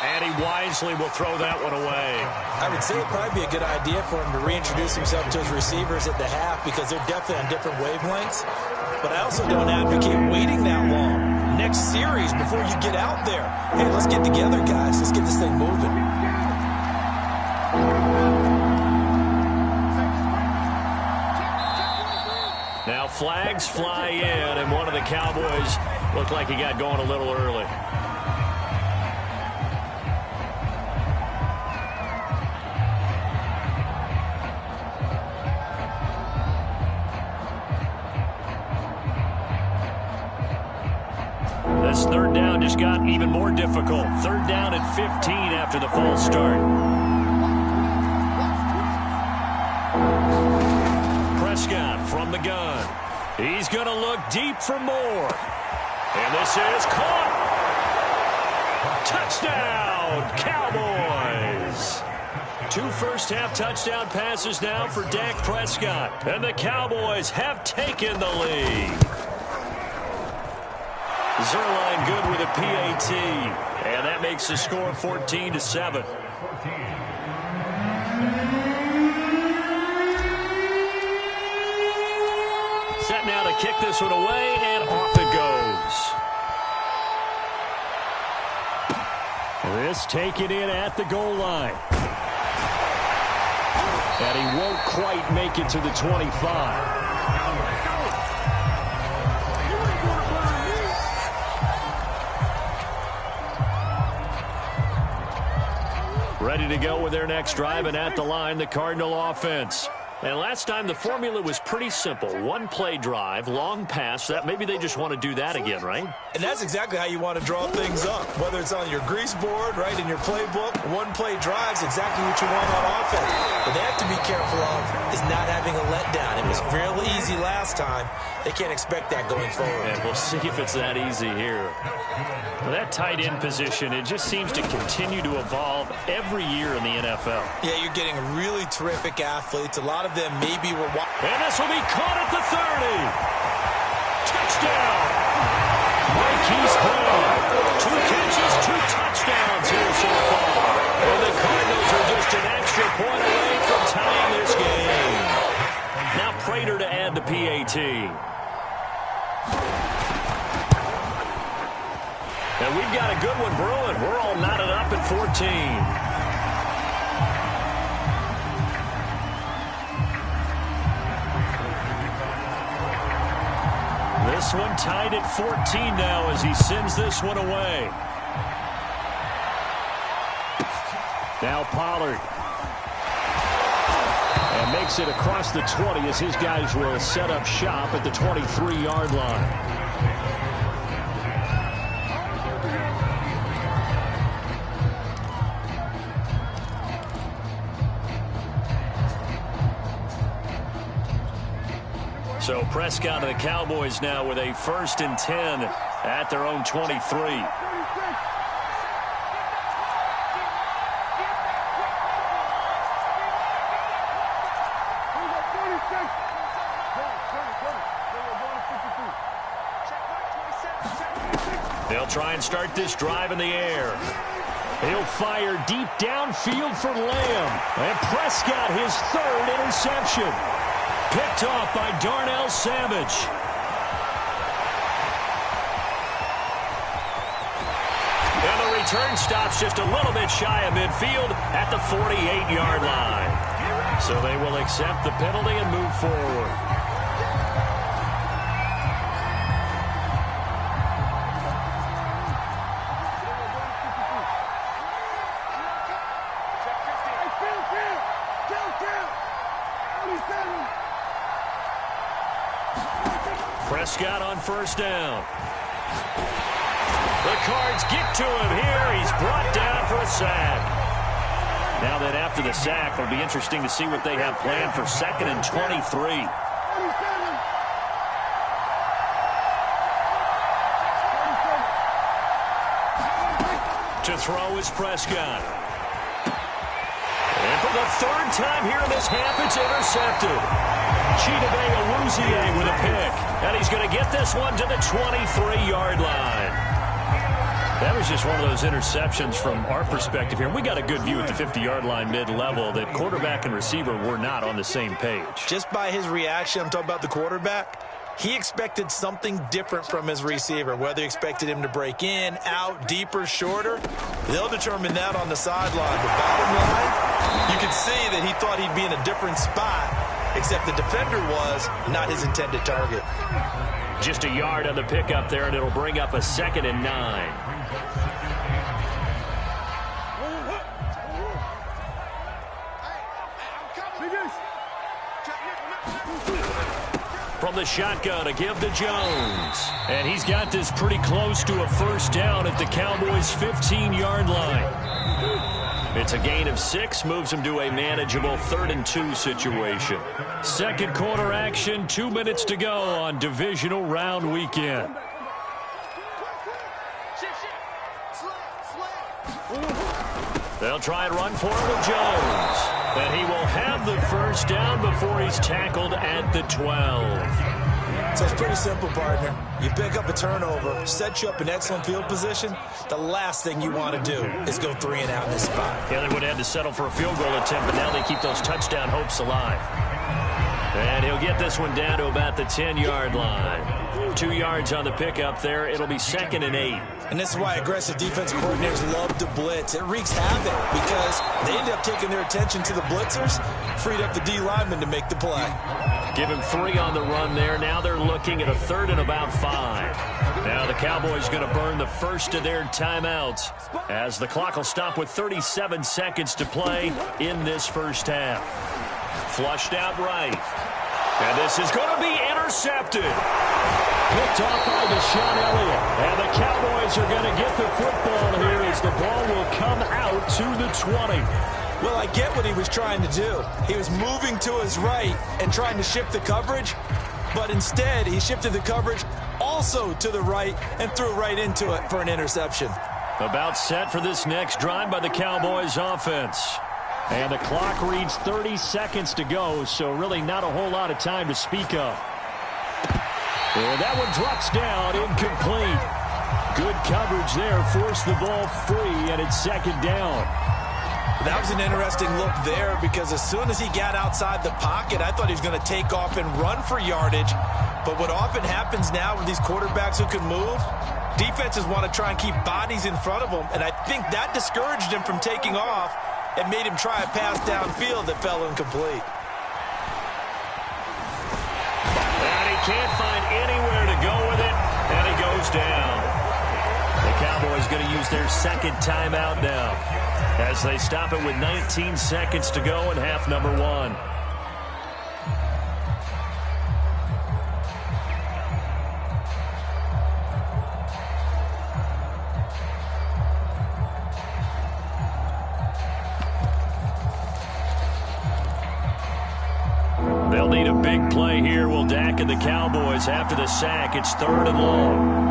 And he wisely will throw that one away. I would say it'd probably be a good idea for him to reintroduce himself to his receivers at the half because they're definitely on different wavelengths. But I also don't advocate waiting that long. Next series, before you get out there, hey, let's get together, guys. Let's get this thing moving. Now flags fly in, and one of the Cowboys looked like he got going a little early. This 3rd down just got even more difficult. 3rd down and 15 after the false start. Prescott from the gun. He's going to look deep for more. And this is caught. Touchdown, Cowboys. 2 first-half touchdown passes now for Dak Prescott. And the Cowboys have taken the lead. Zerline good with a PAT. And that makes the score 14-7. Set now to kick this one away, and off it goes. This taken in at the goal line. And he won't quite make it to the 25. Ready to go with their next drive, and at the line, the Cardinal offense. And last time, the formula was pretty simple. 1-play drive, long pass. That maybe they just want to do that again, right? And that's exactly how you want to draw things up. Whether it's on your grease board, right, in your playbook, 1-play drive's exactly what you want on offense. What they have to be careful of is not having a letdown. It was real easy last time. They can't expect that going forward. And we'll see if it's that easy here. Well, that tight end position, it just seems to continue to evolve every year in the NFL. Yeah, you're getting really terrific athletes. A lot of them maybe were... And this will be caught at the 30. Touchdown! Marquise Brown. 2 catches, 2 touchdowns here so far. And the Cardinals are just an extra point away from tying 2018. And we've got a good one brewing. We're all knotted up at 14. This one tied at 14 now as he sends this one away. Now Pollard. And makes it across the 20 as his guys will set up shop at the 23-yard line. So Prescott and the Cowboys now with a 1st and 10 at their own 23. They'll try and start this drive in the air. He'll fire deep downfield for Lamb. And Prescott his 3rd interception. Picked off by Darnell Savage. And the return stops just a little bit shy of midfield at the 48-yard line. So they will accept the penalty and move forward. Prescott on 1st down. The Cards get to him here. He's brought down for a sack. Now that after the sack, it'll be interesting to see what they have planned for 2nd and 23. To throw is Prescott. And for the 3rd time here in this half, it's intercepted. Chidobe Awuzie with a pick. And he's going to get this one to the 23-yard line. That was just one of those interceptions from our perspective here. We got a good view at the 50-yard line mid-level that quarterback and receiver were not on the same page. Just by his reaction, I'm talking about the quarterback, he expected something different from his receiver. Whether he expected him to break in, out, deeper, shorter, they'll determine that on the sideline. The bottom line, you can see that he thought he'd be in a different spot, except the defender was not his intended target. Just a yard on the pickup there, and it'll bring up a 2nd and 9. From the shotgun, a give to Jones. And he's got this pretty close to a 1st down at the Cowboys' 15-yard line. It's a gain of 6, moves him to a manageable 3rd and 2 situation. 2nd quarter action, 2 minutes to go on divisional round weekend. They'll try and run for it with Jones. And he will have the 1st down before he's tackled at the 12. So it's pretty simple, partner. You pick up a turnover, set you up in excellent field position. The last thing you want to do is go 3 and out in this spot. Yeah, they would have had to settle for a field goal attempt, but now they keep those touchdown hopes alive. And he'll get this one down to about the 10-yard line. 2 yards on the pickup there. It'll be 2nd and 8. And this is why aggressive defensive coordinators love to blitz. It wreaks havoc because they end up taking their attention to the blitzers, freed up the D lineman to make the play. Give him 3 on the run there. Now they're looking at a 3rd and about 5. Now the Cowboys going to burn the first of their timeouts as the clock will stop with 37 seconds to play in this first half. Flushed out right. And this is going to be intercepted. Picked off by Deshaun Elliott. And the Cowboys are going to get the football here as the ball will come out to the 20. Well, I get what he was trying to do. He was moving to his right and trying to shift the coverage, but instead he shifted the coverage also to the right and threw right into it for an interception. About set for this next drive by the Cowboys offense. And the clock reads 30 seconds to go, so really not a whole lot of time to speak of. And that one drops down, incomplete. Good coverage there, forced the ball free, and it's 2nd down. That was an interesting look there because as soon as he got outside the pocket, I thought he was going to take off and run for yardage. But what often happens now with these quarterbacks who can move, defenses want to try and keep bodies in front of them, and I think that discouraged him from taking off and made him try a pass downfield that fell incomplete. And he can't find anywhere to go with it, and he goes down. The Cowboys going to use their second timeout now as they stop it with 19 seconds to go in half number 1. They'll need a big play here. Will Dak and the Cowboys after the sack. It's 3rd and long.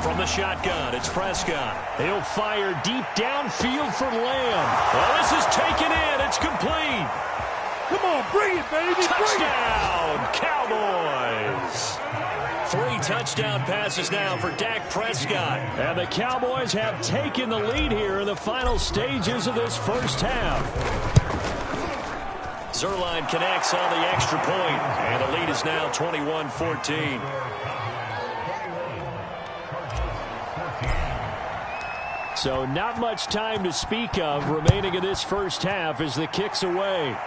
From the shotgun, it's Prescott. He'll fire deep downfield for Lamb. Oh, this is taken in. It's complete. Come on, bring it, baby. Touchdown, Cowboys. 3 touchdown passes now for Dak Prescott. And the Cowboys have taken the lead here in the final stages of this first half. Zuerlein connects on the extra point, and the lead is now 21-14. So not much time to speak of remaining in this first half as the kick's away.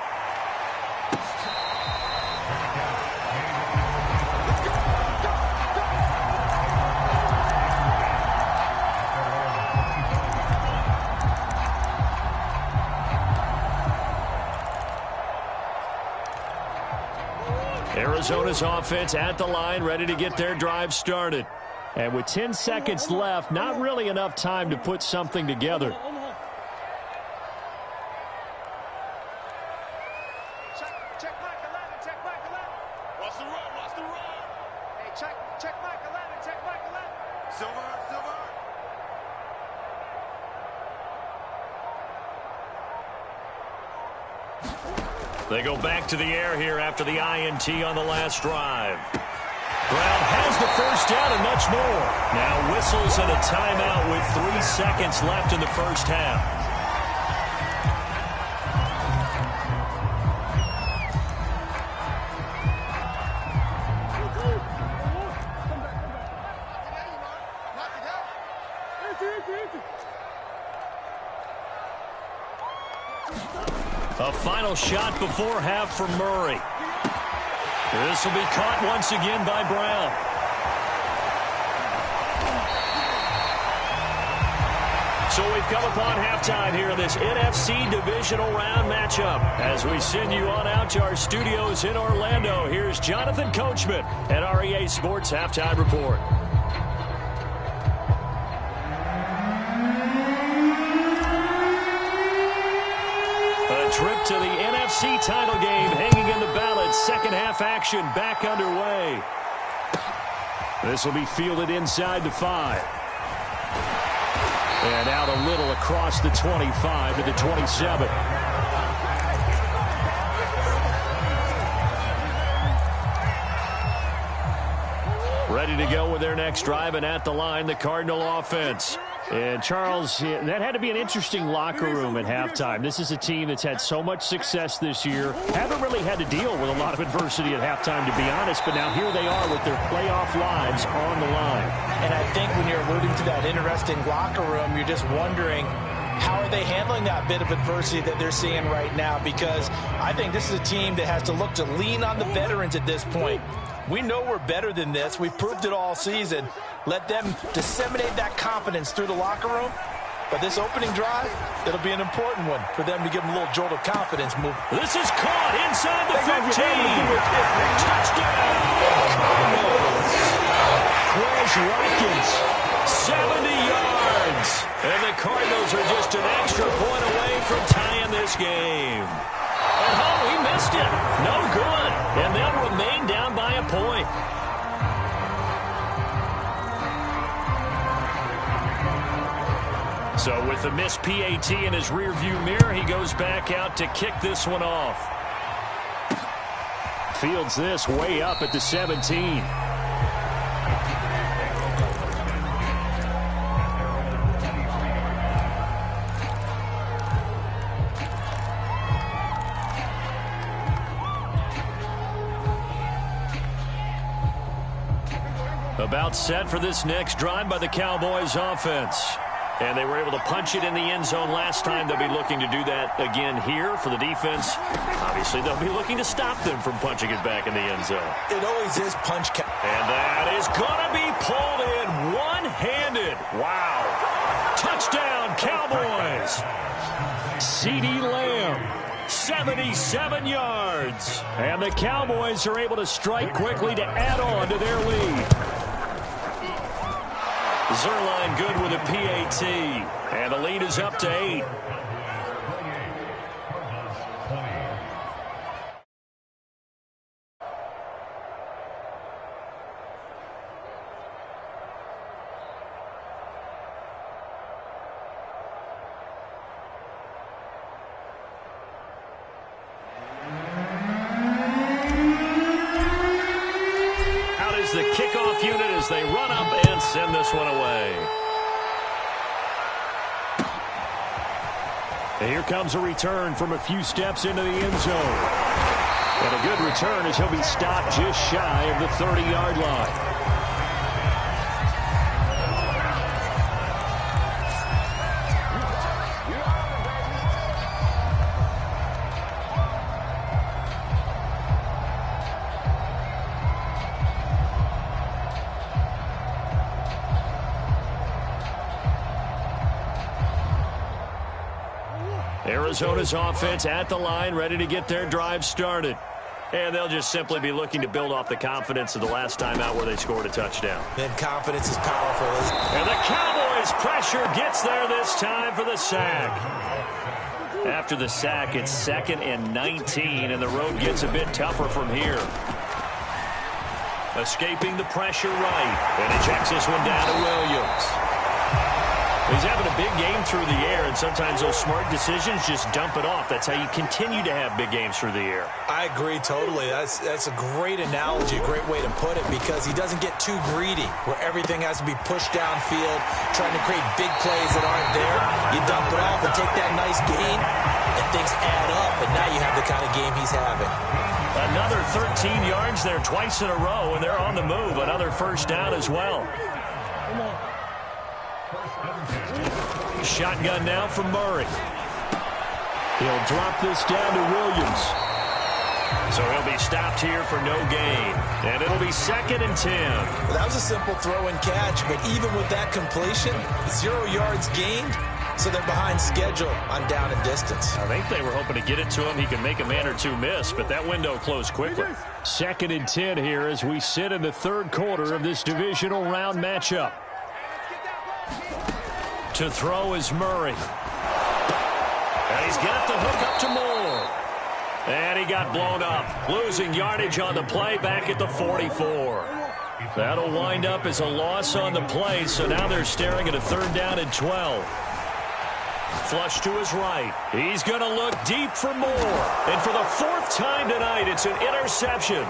Arizona's offense at the line, ready to get their drive started. And with 10 seconds left, not really enough time to put something together. Check Mike 11, check Mike 11. What's the run? What's the run? Hey, check Mike 11, check Mike 11. Silver. They go back to the air here after the INT on the last drive. Brown has the first down and much more. Now whistles and a timeout with 3 seconds left in the first half. A final shot before half for Murray. This will be caught once again by Brown. So we've come upon halftime here in this NFC divisional round matchup. As we send you on out to our studios in Orlando, here's Jonathan Coachman at REA Sports Halftime Report. A trip to the NFC title game hanging in the balance. Second half action back underway. This will be fielded inside the 5. And out a little across the 25 to the 27. Ready to go with their next drive, and at the line, the Cardinal offense. And, Charles, that had to be an interesting locker room at halftime. This is a team that's had so much success this year. Haven't really had to deal with a lot of adversity at halftime, to be honest. But now here they are with their playoff lives on the line. And I think when you're alluding to that interesting locker room, you're just wondering, how are they handling that bit of adversity that they're seeing right now? Because I think this is a team that has to look to lean on the veterans at this point. We know we're better than this. We've proved it all season. Let them disseminate that confidence through the locker room. But this opening drive, it'll be an important one for them to give them a little jolt of confidence. This is caught inside the 15. Touchdown, Cardinals. Quez Watkins, 70 yards. And the Cardinals are just an extra point away from tying this game. And oh, he missed it. No good. And they'll remain down by a point. So with the missed PAT in his rearview mirror, he goes back out to kick this one off. Fields this way up at the 17. About set for this next drive by the Cowboys offense. And they were able to punch it in the end zone last time. They'll be looking to do that again here for the defense. Obviously, they'll be looking to stop them from punching it back in the end zone. It always is punch. And that is going to be pulled in one-handed. Wow. Touchdown, Cowboys. CeeDee Lamb, 77 yards. And the Cowboys are able to strike quickly to add on to their lead. Zuerlein good with a PAT. And the lead is up to 8. The kickoff unit as they run up and send this one away. And here comes a return from a few steps into the end zone. And a good return as he'll be stopped just shy of the 30-yard line. Arizona's offense at the line, ready to get their drive started. And they'll just simply be looking to build off the confidence of the last time out where they scored a touchdown. And confidence is powerful. And the Cowboys' pressure gets there this time for the sack. After the sack, it's 2nd and 19, and the road gets a bit tougher from here. Escaping the pressure right. And he checks this one down to Williams. He's having a big game through the air, and sometimes those smart decisions just dump it off. That's how you continue to have big games through the air. I agree totally. That's a great analogy, a great way to put it, because he doesn't get too greedy where everything has to be pushed downfield, trying to create big plays that aren't there. You dump it off and take that nice gain, and things add up, and now you have the kind of game he's having. Another 13 yards there twice in a row, and they're on the move. Another first down as well. Shotgun now from Murray. He'll drop this down to Williams. So he'll be stopped here for no gain. And it'll be 2nd and 10. Well, that was a simple throw and catch, but even with that completion, 0 yards gained, so they're behind schedule on down and distance. I think they were hoping to get it to him. He could make a man or two miss, but that window closed quickly. 2nd and 10 here as we sit in the 3rd quarter of this divisional round matchup. To throw is Murray. And he's got the hook up to Moore. And he got blown up. Losing yardage on the play back at the 44. That'll wind up as a loss on the play, so now they're staring at a 3rd down and 12. Flush to his right. He's going to look deep for Moore. And for the 4th time tonight, it's an interception.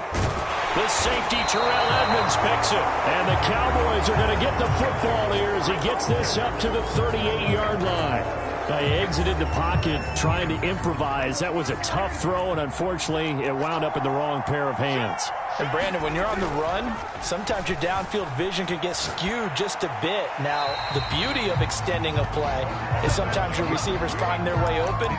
The safety, Terrell Edmonds, picks it. And the Cowboys are going to get the football here as he gets this up to the 38-yard line. They exited the pocket trying to improvise. That was a tough throw, and unfortunately, it wound up in the wrong pair of hands. And, Brandon, when you're on the run, sometimes your downfield vision can get skewed just a bit. Now, the beauty of extending a play is sometimes your receivers find their way open,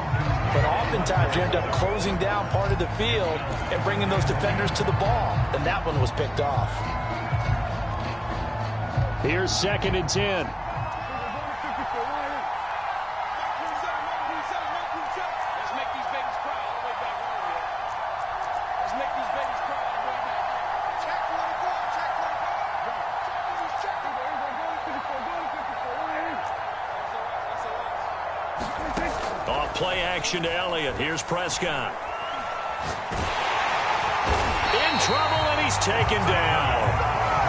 but oftentimes you end up closing down part of the field and bringing those defenders to the ball, and that one was picked off. Here's 2nd and 10. Play action to Elliott. Here's Prescott. In trouble, and he's taken down.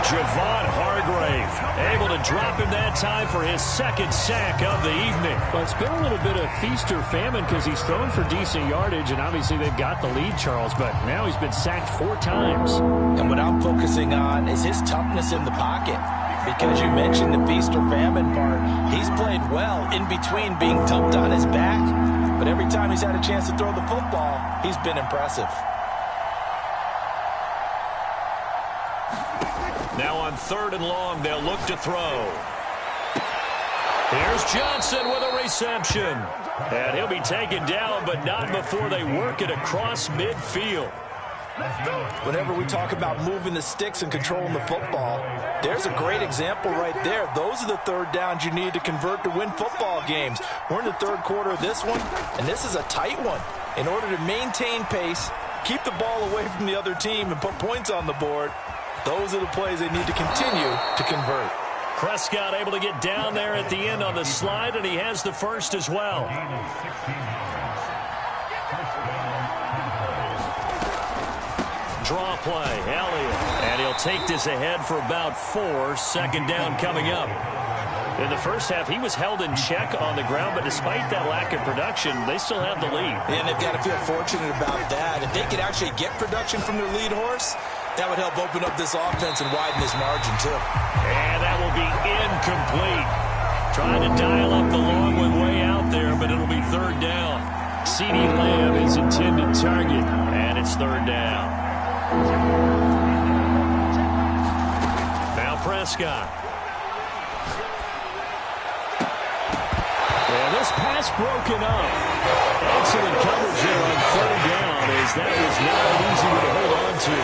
Javon Hargrave able to drop him that time for his 2nd sack of the evening. Well, it's been a little bit of feast or famine because he's thrown for decent yardage, and obviously they've got the lead, Charles, but now he's been sacked 4 times. And what I'm focusing on is his toughness in the pocket. Because you mentioned the feast or famine part. He's played well in between being dumped on his back. But every time he's had a chance to throw the football, he's been impressive. Now on 3rd and long, they'll look to throw. Here's Johnson with a reception. And he'll be taken down, but not before they work it across midfield. Whenever we talk about moving the sticks and controlling the football, there's a great example right there. Those are the 3rd downs you need to convert to win football games. We're in the 3rd quarter of this one, and this is a tight one. In order to maintain pace, keep the ball away from the other team, and put points on the board, those are the plays they need to continue to convert. Prescott able to get down there at the end on the slide, and he has the first as well. Draw play, Elliott. And he'll take this ahead for about 4. 2nd down coming up. In the first half, he was held in check on the ground, but despite that lack of production, they still have the lead. And they've got to feel fortunate about that. If they could actually get production from their lead horse, that would help open up this offense and widen this margin, too. And that will be incomplete. Trying to dial up the long one way out there, but it'll be 3rd down. CeeDee Lamb is intended target, and it's 3rd down. Now Prescott. And this pass broken up. Excellent coverage there on 3rd down, as that was not an easy one to hold on to.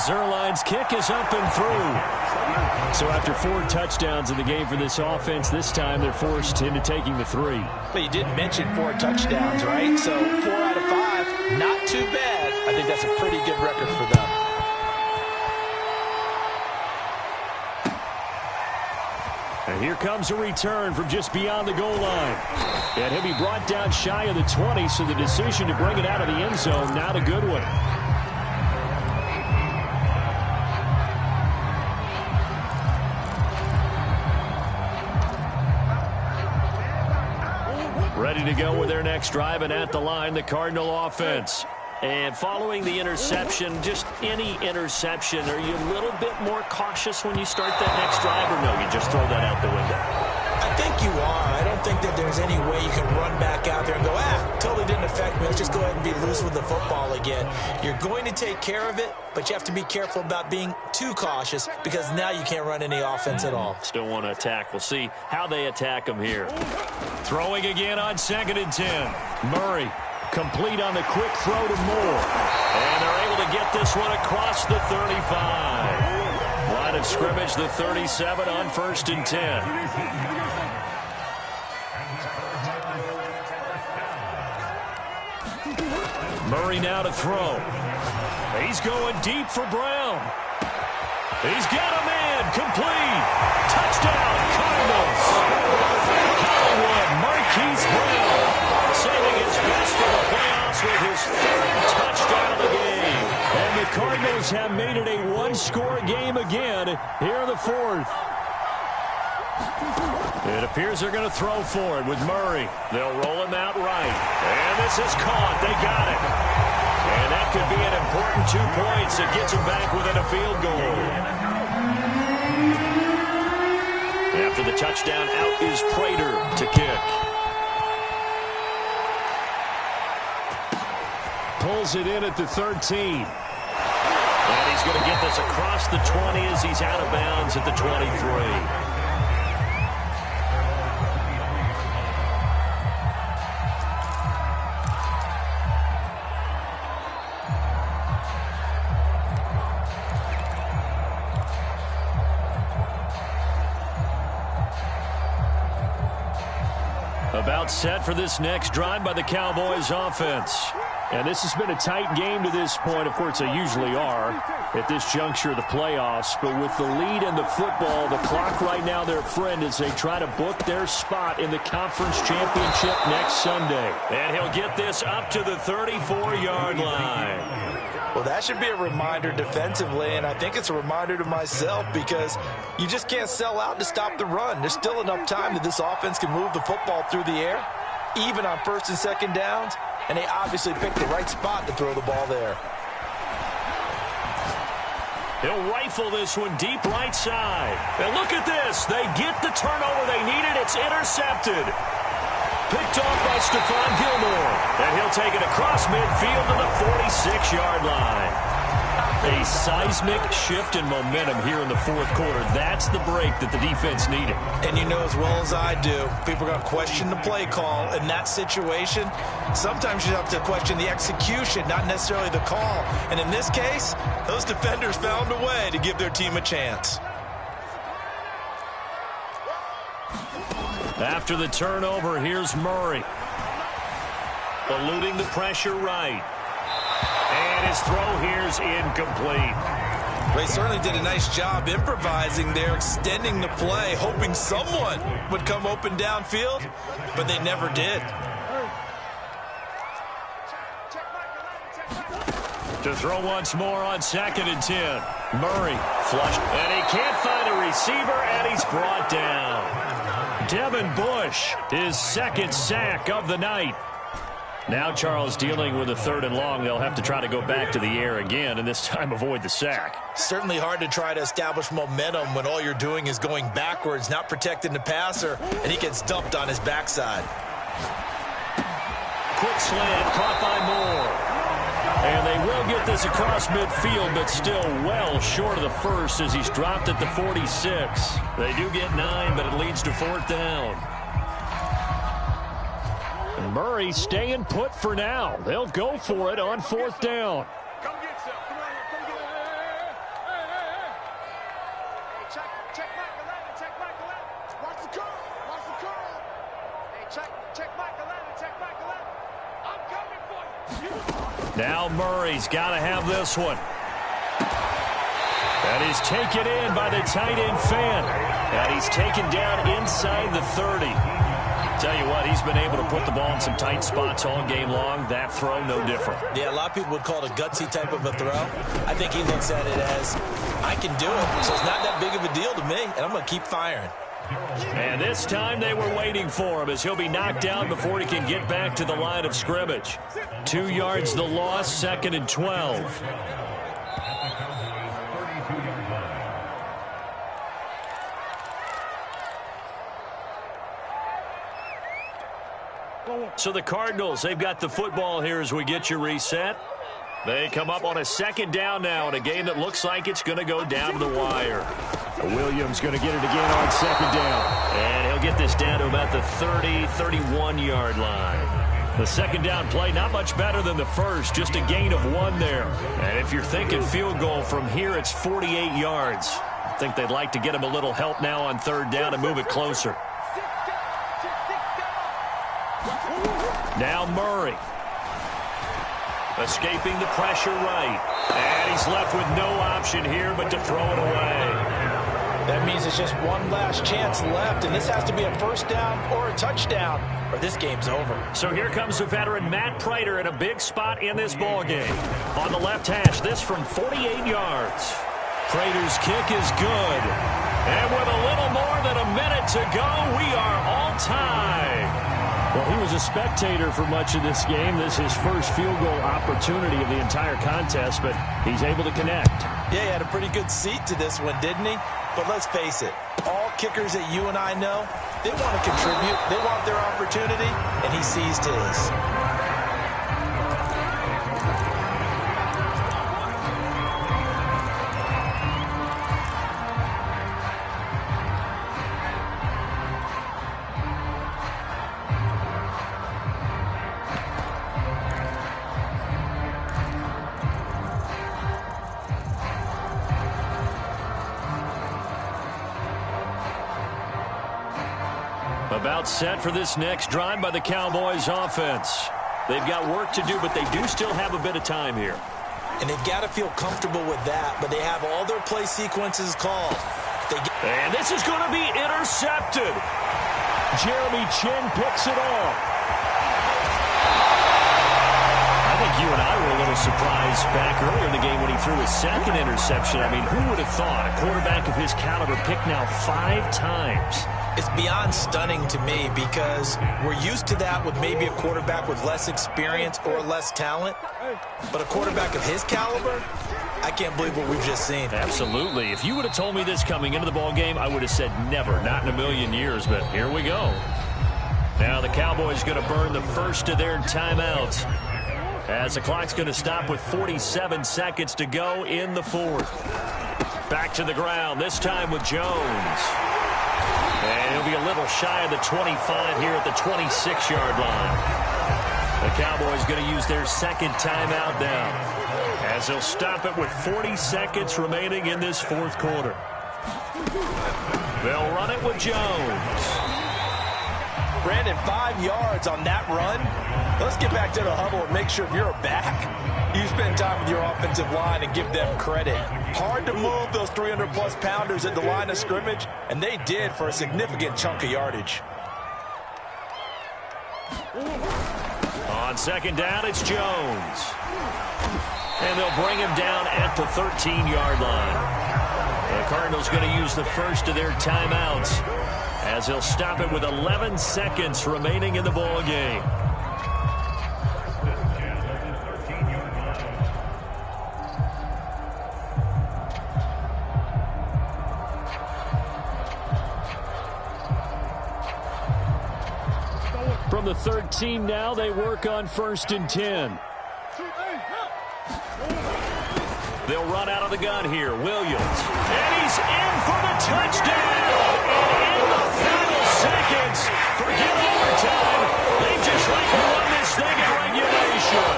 Zuerlein's kick is up and through. So after 4 touchdowns in the game for this offense, this time they're forced into taking the 3. But you did mention 4 touchdowns, right? So 4 out of 5, not too bad. I think that's a pretty good record for them. And here comes a return from just beyond the goal line. And he'll be brought down shy of the 20, so the decision to bring it out of the end zone, not a good one. Ready to go with their next drive, and at the line, the Cardinal offense. And following the interception, just any interception, are you a little bit more cautious when you start that next drive, or no, you just throw that out the window? I think you are. I don't think that there's any way you can run back out there and go, totally didn't affect me. Let's just go ahead and be loose with the football again. You're going to take care of it, but you have to be careful about being too cautious, because now you can't run any offense at all. Still want to attack. We'll see how they attack them here. Throwing again on 2nd and 10. Murray complete on the quick throw to Moore. And they're able to get this one across the 35. Line of scrimmage, the 37 on 1st and 10. Murray now to throw. He's going deep for Brown. He's got a man. Complete. Touchdown, Cardinals. Hollywood, Marquise Brown, saving his best for the playoffs with his 3rd touchdown of the game. And the Cardinals have made it a 1-score game again here in the 4th. It appears they're going to throw for it with Murray. They'll roll him out right. And this is caught. They got it. And that could be an important 2 points that gets them back within a field goal. After the touchdown, out is Prater to kick. Pulls it in at the 13. And he's going to get this across the 20 as he's out of bounds at the 23. About set for this next drive by the Cowboys offense. And this has been a tight game to this point. Of course, they usually are at this juncture of the playoffs. But with the lead in the football, the clock right now their friend as they try to book their spot in the conference championship next Sunday. And he'll get this up to the 34-yard line. Well, that should be a reminder defensively, and I think it's a reminder to myself, because you just can't sell out to stop the run. There's still enough time that this offense can move the football through the air, even on 1st and 2nd downs, and they obviously picked the right spot to throw the ball there. He'll rifle this one deep right side. And look at this. They get the turnover they needed. It's intercepted. picked off by Stephon Gilmore. And he'll take it across midfield to the 46-yard line. A seismic shift in momentum here in the fourth quarter. That's the break that the defense needed. And you know as well as I do, people are going to question the play call in that situation. Sometimes you have to question the execution, not necessarily the call. And in this case, those defenders found a way to give their team a chance. After the turnover, here's Murray. Eluding the pressure right. And his throw here's incomplete. They certainly did a nice job improvising there, extending the play, hoping someone would come open downfield, but they never did. To throw once more on 2nd and 10. Murray flushed, and he can't find a receiver, and he's brought down. Devin Bush, his 2nd sack of the night. Now Charles dealing with a 3rd and long. They'll have to try to go back to the air again, and this time avoid the sack. Certainly hard to try to establish momentum when all you're doing is going backwards, not protecting the passer, and he gets dumped on his backside. Quick slant, caught by Moore. And they will get this across midfield, but still well short of the first as he's dropped at the 46. They do get 9, but it leads to 4th down. Murray staying put for now. They'll go for it on 4th down. Come get some. Come on, come get it. Hey, check Mike 11. Check Mike 11. Watch the curl. Watch the curl. Hey, check Mike 11. Check Mike 11. I'm coming for you. Now Murray's got to have this one. That is taken in by the tight end Fan. And he's taken down inside the 30. Tell you what, he's been able to put the ball in some tight spots all game long. That throw, no different. Yeah, a lot of people would call it a gutsy type of a throw. I think he looks at it as, I can do it, so it's not that big of a deal to me, and I'm going to keep firing. And this time they were waiting for him as he'll be knocked down before he can get back to the line of scrimmage. 2 yards the loss, 2nd and 12. So the Cardinals, they've got the football here as we get you reset. They come up on a 2nd down now in a game that looks like it's going to go down to the wire. Williams going to get it again on 2nd down. And he'll get this down to about the 30, 31-yard line. The 2nd down play, not much better than the first, just a gain of 1 there. And if you're thinking field goal from here, it's 48 yards. I think they'd like to get him a little help now on 3rd down and move it closer. Now Murray. Escaping the pressure right. And he's left with no option here but to throw it away. That means it's just one last chance left, and this has to be a 1st down or a touchdown, or this game's over. So here comes the veteran Matt Prater in a big spot in this ballgame. On the left hash, this from 48 yards. Prater's kick is good. And with a little more than a minute to go, we are all tied. Well, he was a spectator for much of this game. This is his first field goal opportunity of the entire contest, but he's able to connect. Yeah, he had a pretty good seat to this one, didn't he? But let's face it, all kickers that you and I know, they want to contribute. They want their opportunity, and he seized his. About set for this next drive by the Cowboys offense. They've got work to do, but they do still have a bit of time here. And they've got to feel comfortable with that, but they have all their play sequences called. And this is going to be intercepted. Jeremy Chin picks it off. I think you and I were a little surprised back earlier in the game when he threw his 2nd interception. I mean, who would have thought a quarterback of his caliber picked now 5 times? It's beyond stunning to me because we're used to that with maybe a quarterback with less experience or less talent. But a quarterback of his caliber, I can't believe what we've just seen. Absolutely. If you would have told me this coming into the ballgame, I would have said never, not in a million years. But here we go. Now the Cowboys going to burn the first of their timeouts as the clock's going to stop with 47 seconds to go in the fourth. Back to the ground, this time with Jones. And he'll be a little shy of the 25 here at the 26-yard line. The Cowboys going to use their second timeout now as they'll stop it with 40 seconds remaining in this fourth quarter. They'll run it with Jones. Brandon, 5 yards on that run. Let's get back to the huddle and make sure if you're back, you spend time with your offensive line and give them credit. Hard to move those 300-plus pounders at the line of scrimmage, and they did for a significant chunk of yardage. On second down, it's Jones. And they'll bring him down at the 13-yard line. The Cardinals going to use the first of their timeouts as they'll stop it with 11 seconds remaining in the ball game. From the 13 now, they work on 1st and 10. They'll run out of the gun here. Williams. And he's in for the touchdown. And in the final seconds, forget overtime. They've just won this thing in regulation.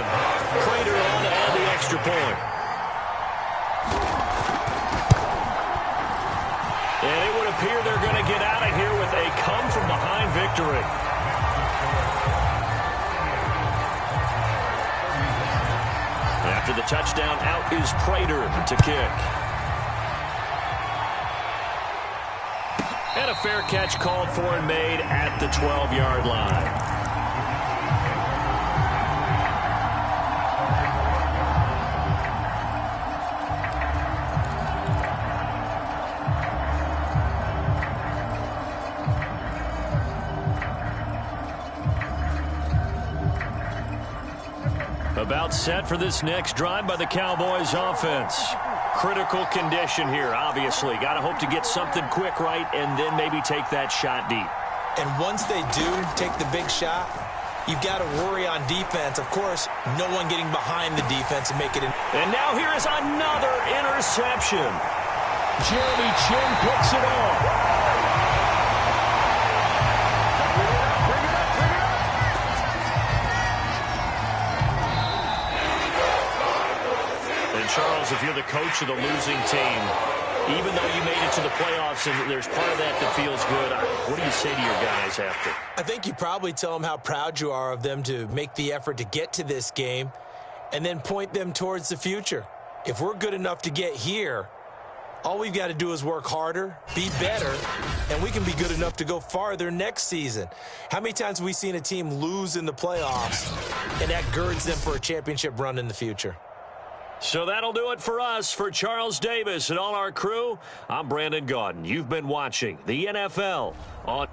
Crater on to add the extra point. And it would appear they're going to get out of here with a come-from-behind victory. After the touchdown, out is Prater to kick. And a fair catch called for and made at the 12-yard line. About set for this next drive by the Cowboys offense. Critical condition here, obviously. Got to hope to get something quick right and then maybe take that shot deep. And once they do take the big shot, you've got to worry on defense. Of course, no one getting behind the defense and make it in. And now here is another interception. Jeremy Chinn picks it off. Charles, if you're the coach of the losing team, even though you made it to the playoffs and there's part of that that feels good, what do you say to your guys after? I think you probably tell them how proud you are of them to make the effort to get to this game and then point them towards the future. If we're good enough to get here, all we've got to do is work harder, be better, and we can be good enough to go farther next season. How many times have we seen a team lose in the playoffs, and that girds them for a championship run in the future? So that'll do it for us. For Charles Davis and all our crew, I'm Brandon Gaudin. You've been watching the NFL on